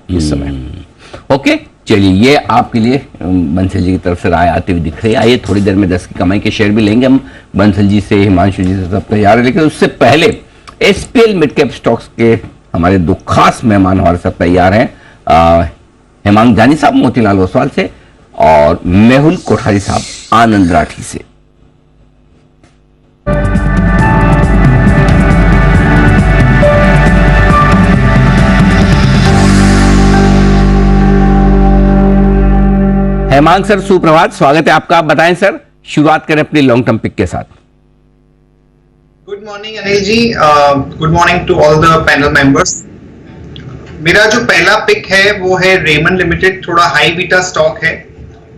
इस समय। ओके, चलिए ये आपके लिए बंसल जी की तरफ से राय आती हुई दिख रही है। आइए थोड़ी देर में 10 की कमाई के शेयर भी लेंगे हम बंसल जी से, हिमांशु जी से, सब तैयार है। लेकिन उससे पहले एसपीएल मिड कैप स्टॉक्स के हमारे दो खास मेहमान हमारे साथ तैयार हैं, हेमांग जानी साहब मोतीलाल ओसवाल से और मेहुल कोठारी साहब आनंद राठी से। हेमांग सर सुप्रभात, स्वागत है आपका। आप बताएं सर, शुरुआत करें अपनी लॉन्ग टर्म पिक के साथ। Good morning Anil ji, good morning to all the panel members. मेरा जो पहला पिक है वो है रेमंड लिमिटेड, थोड़ा हाई बीटा स्टॉक है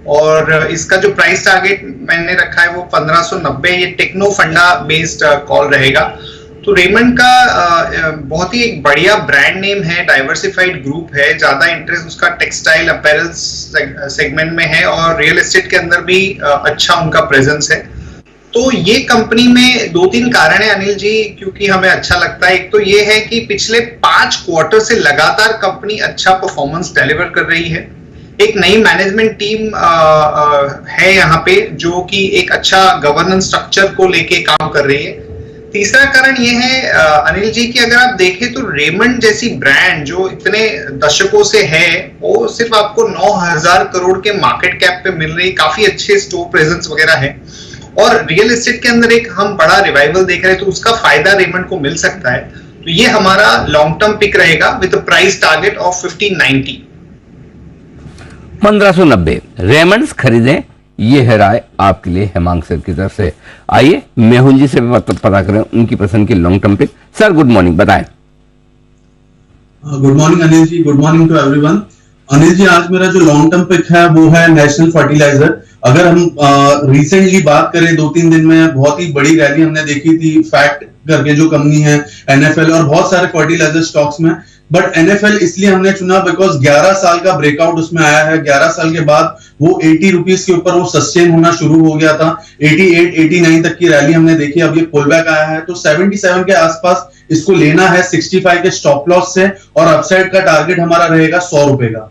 और इसका जो प्राइस टारगेट मैंने रखा है वो 1590। ये टेक्नो फंडा बेस्ड कॉल रहेगा। तो रेमंड का बहुत ही एक बढ़िया ब्रांड नेम है, डाइवर्सिफाइड ग्रुप है, ज्यादा इंटरेस्ट उसका टेक्सटाइल अपैरल सेगमेंट में है और रियल एस्टेट के अंदर भी अच्छा उनका प्रेजेंस है। तो ये कंपनी में 2-3 कारण है अनिल जी, क्योंकि हमें अच्छा लगता है। एक तो ये है कि पिछले 5 क्वार्टर से लगातार कंपनी अच्छा परफॉर्मेंस डिलीवर कर रही है। एक नई मैनेजमेंट टीम है यहाँ पे जो कि एक अच्छा गवर्नेंस स्ट्रक्चर को लेके काम कर रही है। तीसरा कारण ये है अनिल जी कि अगर आप देखें तो रेमंड जैसी ब्रांड जो इतने दशकों से है, वो सिर्फ आपको 9000 करोड़ के मार्केट कैप पे मिल रही, काफी अच्छे स्टोर प्रेजेंस वगैरह है और रियल एस्टेट के अंदर एक हम बड़ा रिवाइवल देख रहे हैं, तो उसका फायदा रेमंड को मिल सकता है। तो ये हमारा लॉन्ग टर्म पिक रहेगा with price target of 1590। 1590 Raymond's खरीदें, ये है राय आपके लिए हेमांग सर की तरफ से। आइए मेहुल जी से भी पता करें उनकी पसंद की long term pick. Sir good morning, बताएं। Good morning Anil ji, good morning to everyone. Anil ji, आज मेरा जो लॉन्ग टर्म पिक है वो है नेशनल फर्टिलाइजर। अगर हम रिसेंटली बात करें 2-3 दिन में बहुत ही बड़ी रैली हमने देखी थी फैक्ट करके जो कंपनी है एनएफएल और बहुत सारे फर्टिलाइजर स्टॉक्स में। बट एनएफएल इसलिए हमने चुना बिकॉज 11 साल का ब्रेकआउट उसमें आया है। 11 साल के बाद वो 80 रुपीज के ऊपर वो सस्टेन होना शुरू हो गया था। 88-89 तक की रैली हमने देखी, अब ये पुल बैक आया है। तो 77 के आसपास इसको लेना है 65 के स्टॉप लॉस से और अपसाइड का टारगेट हमारा रहेगा 100 रुपए का।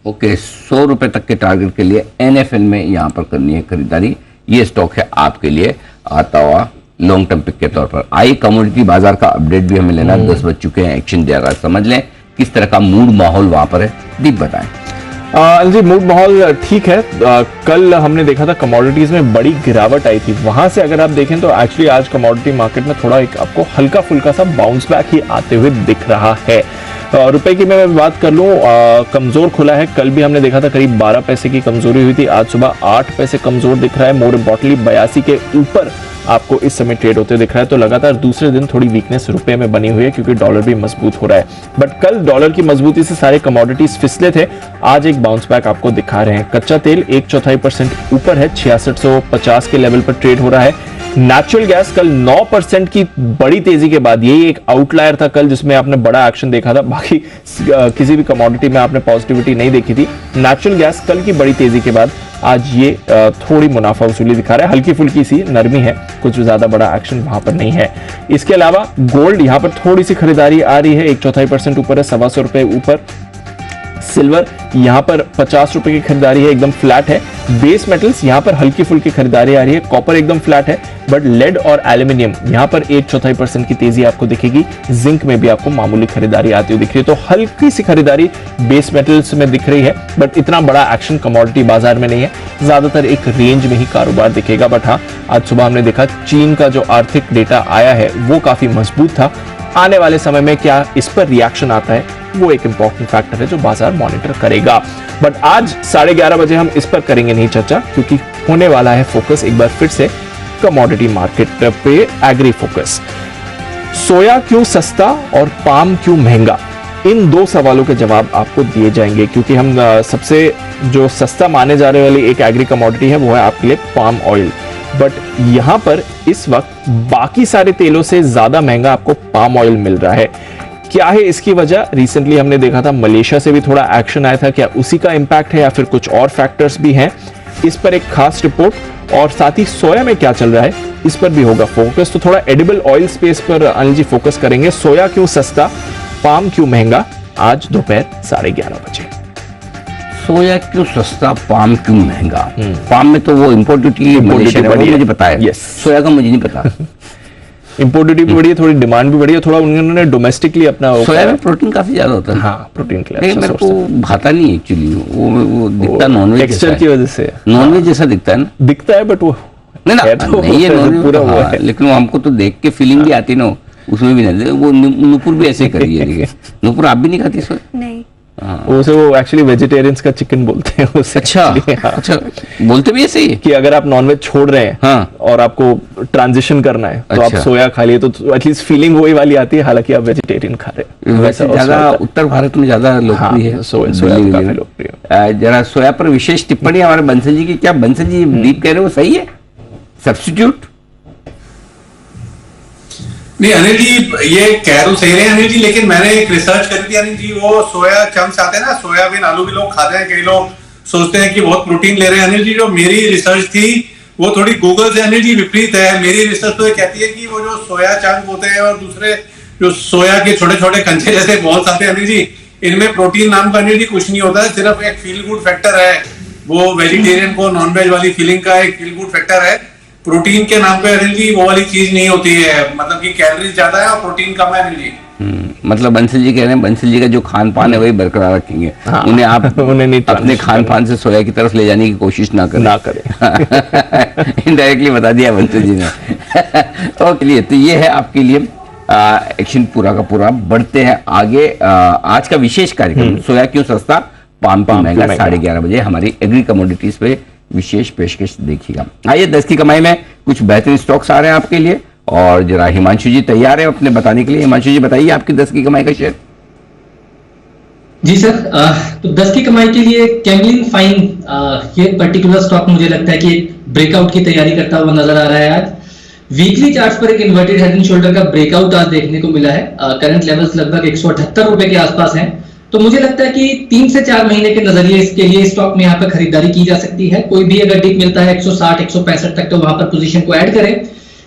ओके, 100 रुपए तक के टारगेट के लिए एनएफएल में यहां पर करनी है खरीदारी। ये स्टॉक है आपके लिए आता हुआ लॉन्ग टर्म पिक के तौर पर। आई कमोडिटी बाजार का अपडेट भी हमें लेना, 10 बज चुके हैं, एक्शन दे रहा है, समझ लें किस तरह का मूड माहौल वहां पर है। दीप बताएं। जी मूड माहौल ठीक है। कल हमने देखा था कमोडिटीज में बड़ी गिरावट आई थी, वहां से अगर आप देखें तो एक्चुअली आज कमोडिटी मार्केट में थोड़ा एक आपको हल्का फुल्का सा बाउंस बैक ही आते हुए दिख रहा है। रुपए की मैं बात कर लूं, कमजोर खुला है। कल भी हमने देखा था करीब 12 पैसे की कमजोरी हुई थी, आज सुबह 8 पैसे कमजोर दिख रहा है। मोर इम्पोर्टेंटली 82 के ऊपर आपको इस समय ट्रेड होते दिख रहा है। तो लगातार दूसरे दिन थोड़ी वीकनेस रुपए में बनी हुई है क्योंकि डॉलर भी मजबूत हो रहा है। बट कल डॉलर की मजबूती से सारे कमोडिटीज फिसले थे, आज एक बाउंस बैक आपको दिखा रहे हैं। कच्चा तेल 1/4% ऊपर है, 6650 के लेवल पर ट्रेड हो रहा है। नेचुरल गैस कल 9% की बड़ी तेजी के बाद, यही एक आउटलायर था कल जिसमें आपने बड़ा एक्शन देखा था, बाकी किसी भी कमोडिटी में आपने पॉजिटिविटी नहीं देखी थी। नेचुरल गैस कल की बड़ी तेजी के बाद आज ये थोड़ी मुनाफा वसूली दिखा रहा है, हल्की फुल्की सी नरमी है, कुछ ज्यादा बड़ा एक्शन वहां पर नहीं है। इसके अलावा गोल्ड यहां पर थोड़ी सी खरीदारी आ रही है, 1/4% ऊपर है, 125 रुपए ऊपर। सिल्वर यहां पर 50 रुपए की खरीदारी है, एकदम फ्लैट है। बेस मेटल्स यहां पर हल्की फुल्की खरीदारी आ रही है, कॉपर एकदम फ्लैट है। बट लेड और एल्यूमिनियम यहां पर 1/4% की तेजी आपको दिखेगी। जिंक में भी आपको मामूली खरीदारी आती हुई दिख रही है। तो हल्की सी खरीदारी बेस मेटल्स में दिख रही है, बट इतना बड़ा एक्शन कमोडिटी बाजार में नहीं है, ज्यादातर एक रेंज में ही कारोबार दिखेगा। बट हाँ, आज सुबह हमने देखा चीन का जो आर्थिक डेटा आया है वो काफी मजबूत था। आने वाले समय में क्या इस पर रिएक्शन आता है वो एक इंपॉर्टेंट फैक्टर है जो बाजार मॉनिटर करेगा। बट आज 11:30 बजे हम इस पर करेंगे नहीं चर्चा, क्योंकि होने वाला है फोकस एक बार फिर से कमोडिटी मार्केट पे, एग्री फोकस। सोया क्यों सस्ता और पाम क्यों महंगा, इन 2 सवालों के जवाब आपको दिए जाएंगे, क्योंकि हम सबसे जो सस्ता माने जाने वाली एक एग्री कमोडिटी है वो है आपके लिए पाम ऑयल। बट यहां पर इस वक्त बाकी सारे तेलों से ज्यादा महंगा आपको पाम ऑयल मिल रहा है। क्या है इसकी वजह? रिसेंटली हमने देखा था मलेशिया से भी थोड़ा एक्शन आया था, क्या उसी का इंपैक्ट है या फिर कुछ और फैक्टर्स भी हैं? इस पर एक खास रिपोर्ट और साथ ही सोया में क्या चल रहा है इस पर भी होगा फोकस। तो थोड़ा एडिबल ऑयल स्पेस पर अनिल जी फोकस करेंगे। सोया क्यों सस्ता, पाम क्यों महंगा, आज दोपहर 11:30 बजे। सोया क्यों सस्ता, पाम क्यों महंगा? पाम में तो वो इम्पोर्ट ड्यूटी मलेशिया ने, वो मुझे पता है। Yes. सोया का मुझे नहीं पता। इम्पोर्ट ड्यूटी भी बढ़ी है, थोड़ी डिमांड भी बढ़ी है, थोड़ा उन्होंने डोमेस्टिकली अपना सोया में प्रोटीन काफी ज्यादा होता है। हाँ, प्रोटीन के लिए लेकिन अच्छा मेरे source को भाता नहीं एक्चुअली, वो दिखता नॉनवेज टेक्सचर की वजह से नॉनवेज जैसा दिखता है ना। दिखता है, बट वो नहीं है ना, तो नहीं ये नॉनवेज पूरा पूरा वो हाँ, है। लेकिन वो हमको तो देख के फीलिंग भी आती ना, उसमें भी नहीं। वो नूपुर भी ऐसे कर रही है, देखिए नूपुर आप भी नहीं खाती सोया? नहीं। उसे वो एक्चुअली वेजिटेरियंस का चिकन बोलते हैं उसे। अच्छा हाँ। अच्छा, बोलते भी ऐसे ही है? कि अगर आप नॉनवेज छोड़ रहे हैं हाँ। और आपको ट्रांजिशन करना है तो अच्छा। आप सोया खा लिए तो एटलीस्ट फीलिंग वही वाली आती है, हालांकि आप वेजिटेरियन खा रहे हैं। वैसे वैसा ज्यादा होता है। उत्तर भारत में ज्यादा लोकप्रिय हाँ, है सोया दिल्ली काफी में। लोकप्रिय जरा सोया पर विशेष टिप्पणी हमारे बंसल जी की। क्या बंसल जी दीप कह रहे हो सही है, सब्स्टिट्यूट? नहीं अनिल जी, ये कह सही रहे हैं अनिल जी, लेकिन मैंने एक रिसर्च करी थी अनिल जी, वो सोया चंक्स आते हैं ना, सोयाबीन आलू भी लोग खाते हैं, कई लोग सोचते हैं कि बहुत प्रोटीन ले रहे हैं। अनिल जी, जो मेरी रिसर्च थी वो थोड़ी गूगल से अनिल जी विपरीत है। मेरी रिसर्च तो ये कहती है कि वो जो सोया चंक होते हैं और दूसरे जो सोया के छोटे छोटे कंचे जैसे बॉल्स आते हैं अनिल जी, इनमें प्रोटीन नाम का अनिल जी कुछ नहीं होता है, सिर्फ एक फील गुड फैक्टर है। वो वेजिटेरियन को नॉन वेज वाली फीलिंग का एक फील गुड फैक्टर है। प्रोटीन के नाम पे अनिल जी वो वाली चीज नहीं होती है, मतलब कि कैलोरीज ज्यादा है और प्रोटीन कम है अनिल जी। मतलब बंसल जी कह रहे हैं बंसल जी का जो खान पान है वही बरकरार रखेंगे। हाँ। उन्हें आप उन्हें नहीं अपने transition खान पान से सोया की तरफ ले जाने की कोशिश ना करें। ना करें। इनडायरेक्टली बता दिया बंसल जी ने। ओके, तो ये है आपके लिए एक्शन पूरा का पूरा। बढ़ते हैं आगे। आज का विशेष कार्यक्रम सोया क्यों सस्ता, पाम क्यों महंगा, 11:30 बजे हमारी एग्री कमोडिटीज पे विशेष पेशकश देखिएगा। आइए 10 की कमाई में कुछ बेहतरीन स्टॉक्स आ रहे हैं आपके लिए, और जरा हिमांशु जी तैयार है अपने बताने के लिए। हिमांशु जी बताइए आपकी 10 की कमाई का शेयर। जी सर, तो 10 की कमाई के लिए कैमलिन फाइन ये पर्टिकुलर स्टॉक मुझे लगता है कि ब्रेकआउट की तैयारी करता हुआ नजर आ रहा है। आज वीकली चार्ट्स पर एक इन्वर्टेड हेड एंड शोल्डर का ब्रेकआउट आज देखने को मिला है। करंट लेवल्स लगभग 178 रुपए के आसपास हैं, तो मुझे लगता है कि 3 से 4 महीने के नजरिए इसके लिए स्टॉक में यहाँ पर खरीदारी की जा सकती है। कोई भी अगर डिप मिलता है 160 165 तक, तो वहां पर पोजीशन को ऐड करें।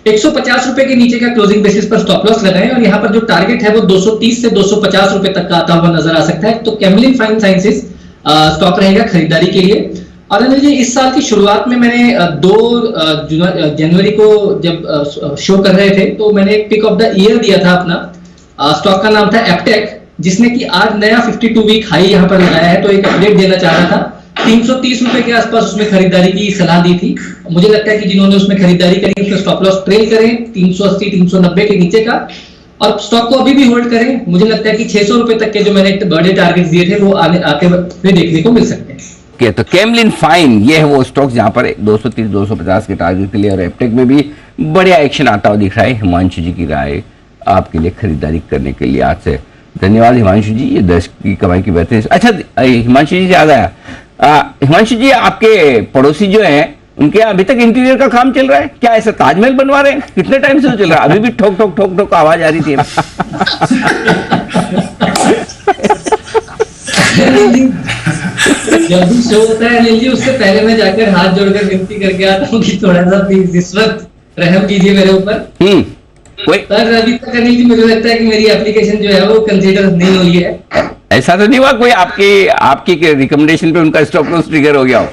150 रुपए के नीचे का क्लोजिंग बेसिस पर स्टॉप लॉस लगाएं, और यहाँ पर जो टारगेट है वो 230 से 250 रुपए तक का आता हुआ नजर आ सकता है। तो कैमलिन फाइन साइंसेस स्टॉक रहेगा खरीदारी के लिए। और अनिल जी, इस साल की शुरुआत में मैंने 2 जनवरी को जब शो कर रहे थे तो मैंने एक पिक ऑफ द ईयर दिया था अपना। स्टॉक का नाम था एप्टेक, जिसने कि आज नया 52 वीक हाई यहाँ पर लगाया है। तो एक अपडेट देना चाह रहा था। 330 रुपए के आसपास उसमें खरीदारी की सलाह दी थी। मुझे लगता है कि जिन्होंने उसमें खरीदारी करी उसमें स्टॉप लॉस ट्रेल करें 380 390 के नीचे का, और स्टॉक को अभी भी होल्ड करें। मुझे लगता है कि 600 रुपए तक के जो मैंने बड़े टारगेट दिए थे वो आते हुए देखने को मिल सकते हैं। तो कैमलिन फाइन ये है वो स्टॉक जहां पर 230 250 के टारगेट के लिए, और एप्टेक में भी बढ़िया एक्शन आता हुआ दिख रहा है। हिमांशु जी की राय आपके लिए खरीदारी करने के लिए आज से धन्यवाद हिमांशु जी। ये 10 की कमाई की बेहतरीन। अच्छा हिमांशु जी से याद आया, हिमांशु जी आपके पड़ोसी जो हैं उनके यहाँ अभी तक इंटीरियर का काम चल रहा है क्या? ऐसा ताजमहल बनवा रहे हैं? कितने टाइम से चल रहा है? अभी भी ठोक ठोक ठोक ठोक आवाज आ रही थी। जब भी शो होता है अनिल जी, उससे पहले मैं जाकर हाथ जोड़कर विनती करके आता हूँ कि थोड़ा सा प्लीज इस वक्त रहम कीजिए मेरे ऊपर। पर अभी तक अनिल जी मुझे लगता है कि मेरी एप्लीकेशन जो है वो कंसीडर नहीं हुई है। ऐसा तो नहीं हुआ कोई आपकी रिकमेंडेशन पे उनका स्टॉप लॉस ट्रिगर हो गया हो?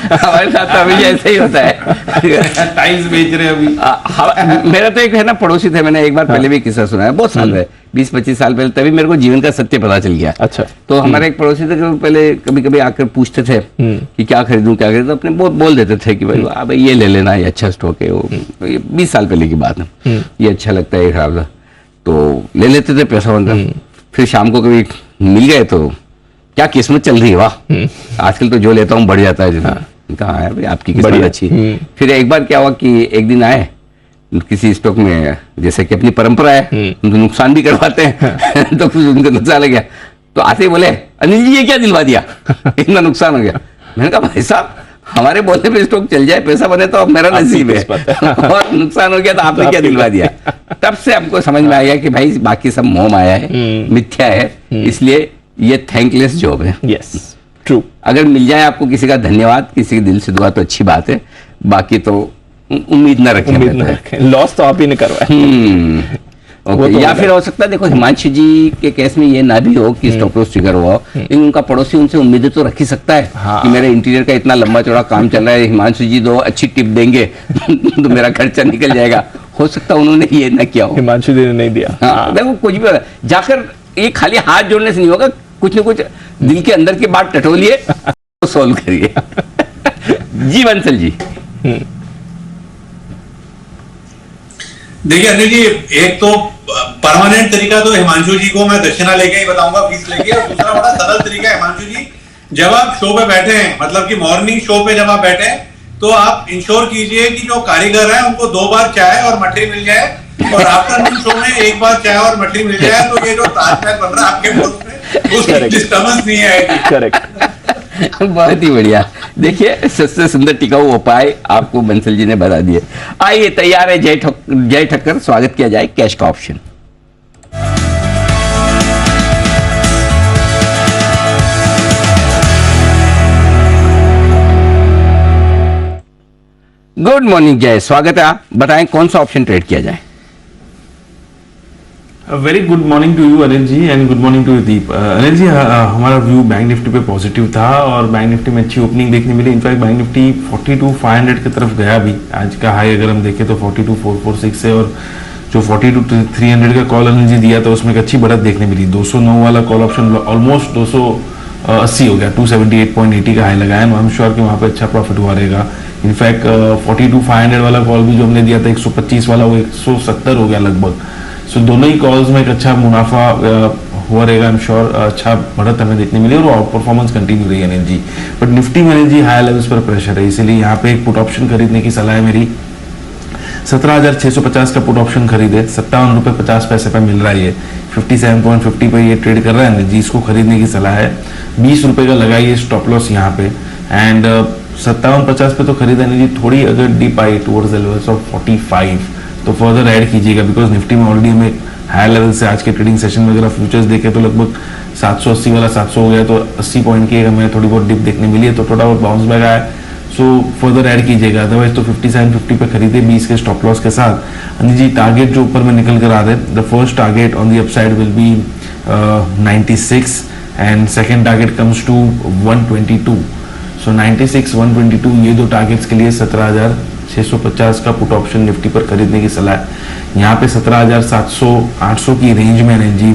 हमारे साथ तो अभी ऐसा ही होता है। टाइल्स बेच रहे हैं अभी। मेरा तो एक है ना पड़ोसी थे, मैंने एक बार पहले भी किस्सा सुना है, बहुत साल पहले 20-25 साल पहले, तभी मेरे को जीवन का सत्य पता चल गया। अच्छा। तो हमारे एक पड़ोसी थे जो पहले कभी कभी आकर पूछते थे कि क्या खरीदूं क्या खरीदूं, अपने बोल देते थे कि भाई ये ले लेना, ये अच्छा स्टॉक है। वो 20 साल पहले की बात है। ये अच्छा लगता है, ये खराब था, तो ले लेते थे पैसा वंदा। फिर शाम को कभी मिल गए तो क्या किस्मत चल रही है, वाह आजकल तो जो लेता हूँ बढ़ जाता है। कहा है भाई आपकी किस्मत अच्छी। फिर एक बार क्या हुआ कि एक दिन आए किसी स्टॉक में, जैसे कि अपनी परंपरा है उनको नुकसान भी करवाते हैं तो फिर उनको नुकसान हो गया, तो आते ही बोले अनिल जी ये क्या दिलवा दिया, इतना नुकसान हो गया। मैंने कहा भाई साहब हमारे बोलने पे स्टॉक चल जाए, पैसा बने तो अब मेरा नसीब है, और नुकसान हो गया तो आपने क्या दिलवा दिया। तब से हमको समझ में आया कि भाई बाकी सब मोह माया है, मिथ्या है, इसलिए ये थैंकलेस जॉब है। Yes true. अगर मिल जाए आपको किसी का धन्यवाद, किसी के दिल से दुआ तो अच्छी बात है, बाकी तो उम्मीद न रखें। उम्मीद न रखें, लॉस तो आप ही ने करवाया। ओके, तो या फिर हो सकता है देखो हिमांशु जी के केस में ये ना भी हो कि स्टॉप लॉस ट्रिगर हुआ हो, लेकिन उनका पड़ोसी उनसे उम्मीदें तो रख ही सकता है कि मेरे इंटीरियर का इतना लंबा चौड़ा काम चल रहा है, हिमांशु जी दो अच्छी टिप देंगे तो मेरा खर्चा निकल जाएगा। हो सकता है उन्होंने ये ना किया हो, हिमांशु जी ने नहीं दिया। हाँ, देखो कुछ भी होगा, जाकर ये खाली हाथ जोड़ने से नहीं होगा, कुछ न कुछ दिल के अंदर की बात टटोलिए तो सोल्व करिए। जी बंसल जी। देखिए अनिल जी, एक तो परमानेंट तरीका तो हिमांशु जी को मैं दक्षिणा लेके ही बताऊंगा, फीस लेके, और दूसरा बड़ा सरल तरीका है हिमांशु जी, जब आप शो पे बैठे हैं, मतलब कि मॉर्निंग शो पे जब आप बैठे हैं, तो आप इंश्योर कीजिए कि जो कारीगर है उनको 2 बार चाय और मठरी मिल जाए, और आफ्टरनून शो में 1 बार चाय और मठरी मिल जाए, तो ये जो ताजमहल बन रहा है आपके मुल्क में, उसकी डिस्टर्बेंस नहीं आएगी। करेक्ट। बहुत ही बढ़िया। देखिए सबसे सुंदर टिकाऊ उपाय आपको बंसल जी ने बता दिए। आइए, तैयार है जय ठक्कर, स्वागत किया जाए कैश का ऑप्शन। गुड मॉर्निंग जय, स्वागत है। आप बताएं कौन सा ऑप्शन ट्रेड किया जाए। Very good morning to you Anil ji, and good morning to Deep. Anil ji, हमारा व्यू बैंक निफ्टी पे पॉजिटिव था और बैंक निफ्टी में अच्छी ओपनिंग देखने मिली। इनफैक्ट बैंक निफ्टी 42,500 की तरफ गया भी। आज का हाई अगर हम देखें तो 42,446 है, और जो 42,300 का कॉल अनिल जी दिया था उसमें एक अच्छी बढ़त देखने मिली। 209 वाला कॉल ऑप्शन ऑलमोस्ट 280 हो गया, 278.80 का हाई लगाया। आई एम श्योर कि वहाँ पे अच्छा प्रॉफिट हुआ रहेगा। इनफैक्ट 42,500 वाला कॉल भी जो हमने दिया था 125 वाला, वो 170 हो गया लगभग। सो दोनों ही कॉल्स में एक अच्छा मुनाफा हुआ रहेगा। आई एम श्योर अच्छा बढ़त हमें देखने मिली और आउट परफॉर्मेंस कंटिन्यू रही है जी। बट निफ्टी में जी हाई लेवल्स पर प्रेशर है, इसीलिए यहाँ पे एक पुट ऑप्शन खरीदने की सलाह है मेरी। 17,650 का पुट ऑप्शन खरीदे, 57 रुपये 50 पैसे पे मिल रहा है। ये 57.50 पे ये ट्रेड कर रहा है जी, इसको खरीदने की सलाह है। 20 रुपये का लगाइए स्टॉप लॉस यहाँ पे, एंड 57.50 पे तो खरीदा नहीं जी। थोड़ी अगर deep I towards the levels of 45 तो फर्दर ऐड कीजिएगा, बिकॉज निफ्टी में ऑलरेडी हमें हाई लेवल से आज के ट्रेडिंग सेशन में अगर फ्यूचर्स देखें तो लगभग 780 वाला 700 हो गया, तो 80 पॉइंट की हमें थोड़ी बहुत डिप देखने मिली है, तो थोड़ा बहुत बाउंस बैक आया। सो फर्दर ऐड कीजिएगा, अदरवाइज तो 57.50 पे खरीदे 20 के स्टॉप लॉस के साथ। अनिल जी, टारगेट जो ऊपर में निकल कर आ रहे हैं, the first target on the upside will be 96 and second target comes to 122। So 96, 122 ये दो टारगेट्स के लिए 17,650 का पुट ऑप्शन निफ्टी पर खरीदने की सलाह है। यहाँ पे 17,700, 800 की रेंज में एनर्जी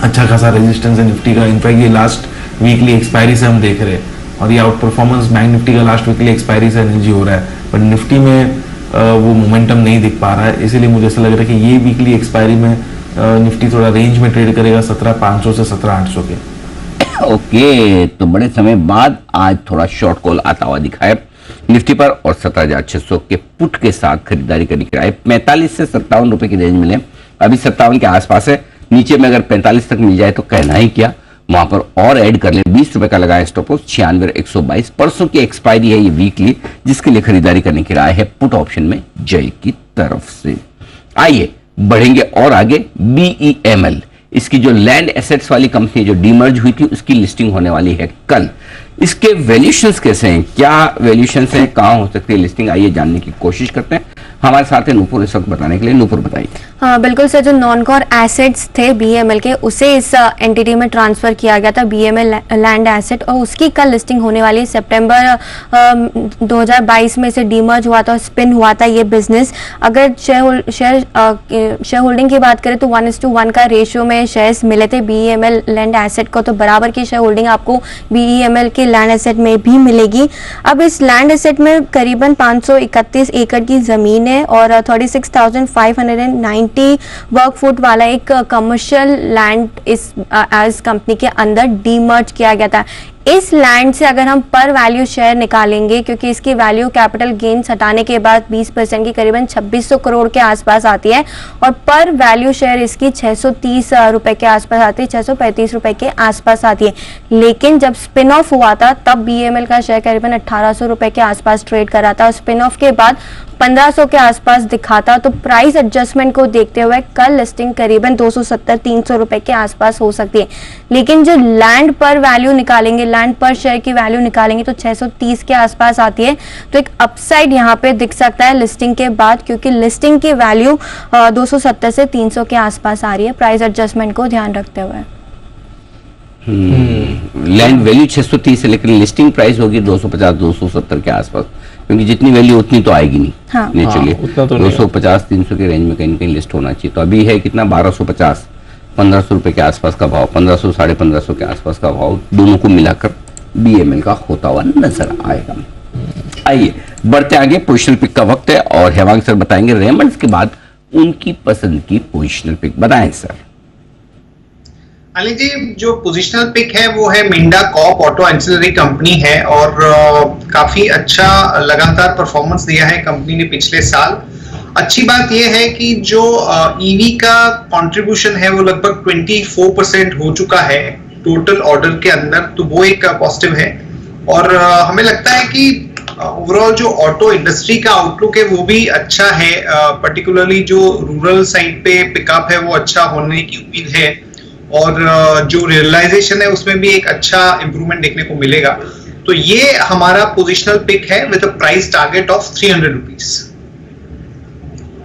अच्छा खासा रेजिस्टेंस है निफ्टी का। इनफैक्ट ये लास्ट वीकली एक्सपायरी से हम देख रहे हैं, और ये आउट परफॉर्मेंस बैंक निफ्टी का लास्ट वीकली एक्सपायरी से एनर्जी हो रहा है, पर निफ्टी में वो मोमेंटम नहीं दिख पा रहा है। इसीलिए मुझे ऐसा लग रहा है कि ये वीकली एक्सपायरी में निफ्टी थोड़ा रेंज में ट्रेड करेगा 17,500 से 17,800 के। ओके, तो बड़े समय बाद आज थोड़ा शॉर्ट कॉल आता हुआ दिखा है निफ्टी पर, और 17,600 के पुट के साथ खरीदारी करने की राय। 45 से 57 रुपए की रेंज मिले, अभी 57 के आसपास है। नीचे में अगर 45 तक मिल जाए तो कहना ही क्या, वहां पर और ऐड कर ले। 20 रुपए का लगाया स्टॉप लॉस, 96,122। परसों की एक्सपायरी है ये वीकली, जिसके लिए खरीदारी करने की राय है पुट ऑप्शन में जय की तरफ से। आइए बढ़ेंगे और आगे। BEML, इसकी जो लैंड एसेट्स वाली कंपनी जो डीमर्ज हुई थी, उसकी लिस्टिंग होने वाली है कल। इसके वैल्यूशंस कैसे हैं, क्या वैल्यूशंस हैं, कहां हो सकती है लिस्टिंग, आइए जानने की कोशिश करते हैं। हमारे साथ है नूपुर इस वक्त बताने के लिए। नूपुर बताइए। हाँ बिल्कुल सर, जो नॉन कोर एसेट्स थे BEML के, उसे इस एंटिटी में ट्रांसफर किया गया था, BEML लैंड एसेट, और उसकी कल लिस्टिंग होने वाली है। सितंबर 2022 में इसे डीमर्ज हुआ था, स्पिन हुआ था ये बिजनेस। अगर शेयर होल्डिंग की बात करें तो 1:1 का रेशियो में शेयर्स मिले थे BEML लैंड एसेट को, तो बराबर की शेयर होल्डिंग आपको BEML के लैंड एसेट में भी मिलेगी। अब इस लैंड एसेट में करीबन 531 एकड़ की जमीन है और 36,590 वर्क फुट वाला एक कमर्शियल लैंड इस कंपनी के अंदर डीमर्ज किया गया था। इस लैंड से अगर हम पर वैल्यू शेयर निकालेंगे, क्योंकि इसकी वैल्यू कैपिटल गेन्स हटाने के बाद 20% की करीबन 2600 करोड़ के आसपास आती है, और पर वैल्यू शेयर इसकी 630 रुपए के आसपास आती है, 635 रुपए के आसपास आती है। लेकिन जब स्पिन ऑफ हुआ था तब BEML का शेयर करीबन 1,800 रुपए के आसपास ट्रेड कर रहा था, और स्पिन ऑफ के बाद 1500 के आसपास दिखा था, तो प्राइस एडजस्टमेंट को देखते हुए कल लिस्टिंग करीबन 270-300 रुपए के आसपास हो सकती है। लेकिन जो लैंड पर वैल्यू निकालेंगे, लैंड पर शेयर की वैल्यू निकालेंगे तो 630 के आसपास आती है। तो एक अपसाइड यहाँ पे दिख सकता है लिस्टिंग के बाद, क्योंकि लिस्टिंग की वैल्यू 270 से 300 के आसपास आ रही है, प्राइस एडजस्टमेंट को ध्यान रखते हुए। लैंड वैल्यू 630 है, लेकिन लिस्टिंग प्राइस होगी 250-270 के आसपास, क्योंकि जितनी वैल्यू उतनी तो आएगी नहीं। हाँ। नेचुरली उतना तो नहीं 250-300 के रेंज में कहीं ना कहीं लिस्ट होना चाहिए। तो अभी है कितना, 1250-1500 रुपए के आसपास का भाव, 1500-1550 के आसपास का भाव दोनों को मिलाकर BML का होता हुआ नजर आएगा। आइए बढ़ते आगे, पोजिशनल पिक का वक्त है और हेवांग सर बताएंगे रेमंड्स के बाद उनकी पसंद की पोजिशनल पिक। बताएं सर। अली जी, जो पोजिशनल पिक है वो है Minda Corp auto ancillary company है, और काफी अच्छा लगातार परफॉर्मेंस दिया है कंपनी ने पिछले साल। अच्छी बात यह है कि जो ईवी का कंट्रीब्यूशन है वो लगभग 24% हो चुका है टोटल ऑर्डर के अंदर, तो वो एक पॉजिटिव है। और हमें लगता है कि ओवरऑल जो ऑटो इंडस्ट्री का आउटलुक है वो भी अच्छा है, पर्टिकुलरली जो रूरल साइड पे पिकअप है वो अच्छा होने की उम्मीद है, और जो रियलाइजेशन है उसमें भी एक अच्छा इंप्रूवमेंट देखने को मिलेगा। तो ये हमारा पोजिशनल पिक है with a price target of 300 rupees.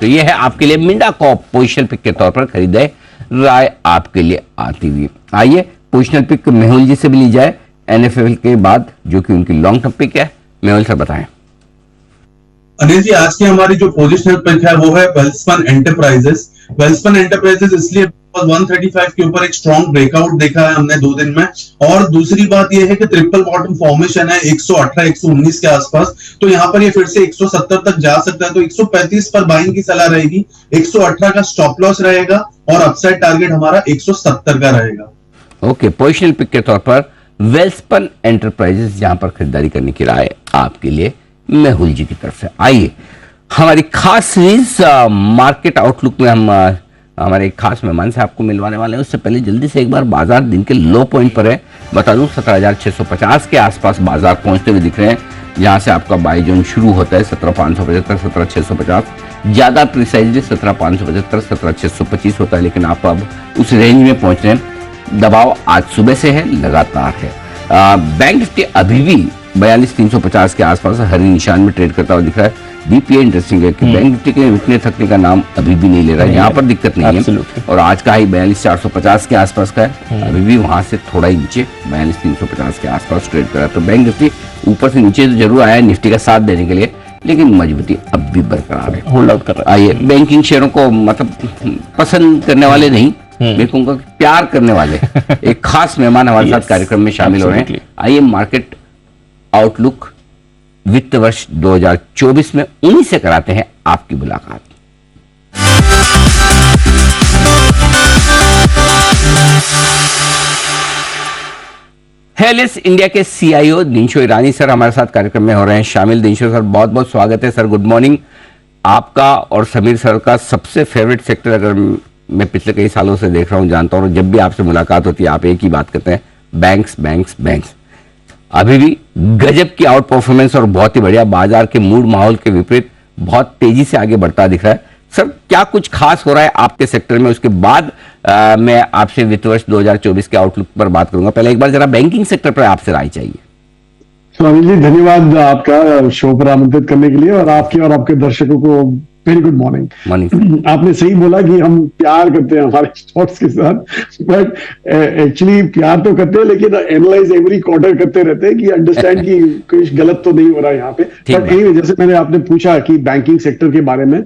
तो ये है आपके लिए मिंडा कॉप पोजिशनल पिक के तौर पर खरीदे राय आपके लिए आती हुई। आइए पोजिशनल पिक मेहुल जी से भी ली जाए NFL के बाद, जो कि उनकी लॉन्ग टर्म पिक है। मेहुल सर बताएं। अनिल जी, आज की हमारी जो पोजिशनल पिक है वो है वेल्सपन एंटरप्राइजेस। वेल्सपन एंटरप्राइजेस इसलिए 135 के ऊपर एक स्ट्रॉन्ग ब्रेकआउट देखा है हमने 2 दिन में, और दूसरी बात यह है कि ट्रिपल बॉटम फॉर्मेशन है 118-119 के आसपास, तो यहाँ पर ये फिर से 170 तक जा सकता है। तो 135 पर बाइंग की सलाह रहेगी, 118 का स्टॉप लॉस रहेगा और अपसाइड टारगेट हमारा 170 का रहेगा। ओके, पोजिशनल पिक के तौर पर वेल्सपन एंटरप्राइजेस जहां पर खरीदारी करने की राय आपके लिए मेहुल जी की तरफ से। आइए हमारी खास सीरीज मार्केट आउटलुक में हम हमारे एक खास मेहमान से आपको मिलवाने वाले हैं। उससे पहले जल्दी से एक बार बाजार दिन के लो पॉइंट पर है, बता दूं 17,650 के आसपास बाजार पहुंचते हुए दिख रहे हैं, जहां से आपका बाई जोन शुरू होता है 17,575, 17,650, ज्यादा प्रिसाइजली 17,575, 17,625 होता है, लेकिन आप अब उस रेंज में पहुंच रहे हैं। दबाव आज सुबह से है, लगातार है। बैंक निफ्टी अभी भी 42,350 के आसपास हरी निशान में ट्रेड करता हुआ दिख रहा है। DPI इंटरेस्टिंग है कि बैंक निफ्टी के रुकने थकने का नाम अभी भी नहीं ले रहा है, यहाँ पर दिक्कत नहीं है। और आज का ही 42,450 के आसपास का है, अभी भी वहां से थोड़ा ही नीचे 42,350 के आसपास ट्रेड कर रहा है। तो बैंक निफ्टी ऊपर से नीचे तो जरूर आया है निफ्टी का साथ देने के लिए, लेकिन मजबूती अब भी बरकरार है, होल्ड आउट कर रहा है। आइए बैंकिंग शेयरों को मतलब पसंद करने वाले नहीं, मैं कहूँगा प्यार करने वाले एक खास मेहमान हमारे साथ कार्यक्रम में शामिल हो रहे हैं। आइए मार्केट आउटलुक वित्त वर्ष 2024 में उन्हीं से कराते हैं आपकी मुलाकात। हेलिस इंडिया के CIO दिनशो ईरानी सर हमारे साथ कार्यक्रम में हो रहे हैं शामिल। दिनशो सर बहुत बहुत स्वागत है सर, गुड मॉर्निंग। आपका और समीर सर का सबसे फेवरेट सेक्टर अगर मैं पिछले कई सालों से देख रहा हूं, जानता हूं, जब भी आपसे मुलाकात होती है आप एक ही बात करते हैं, बैंक्स बैंक्स बैंक्स। अभी भी गजब की आउट परफॉर्मेंस और बहुत ही बढ़िया, बाजार के मूड माहौल के विपरीत बहुत तेजी से आगे बढ़ता दिख रहा है। सर क्या कुछ खास हो रहा है आपके सेक्टर में, उसके बाद मैं आपसे वित्त वर्ष 2024 के आउटलुक पर बात करूंगा। पहले एक बार जरा बैंकिंग सेक्टर पर आपसे राय चाहिए। अनिल जी धन्यवाद आपका शो पर आमंत्रित करने के लिए, और आपके और आपके दर्शकों को वेरी गुड मॉर्निंग। आपने सही बोला कि हम प्यार करते हैं हमारे स्टॉक्स के साथ, बट एक्चुअली प्यार तो करते हैं लेकिन एनालाइज एवरी क्वार्टर करते रहते हैं कि अंडरस्टैंड कि कुछ गलत तो नहीं हो रहा है यहाँ पे। बट जैसे मैंने आपने पूछा कि बैंकिंग सेक्टर के बारे में,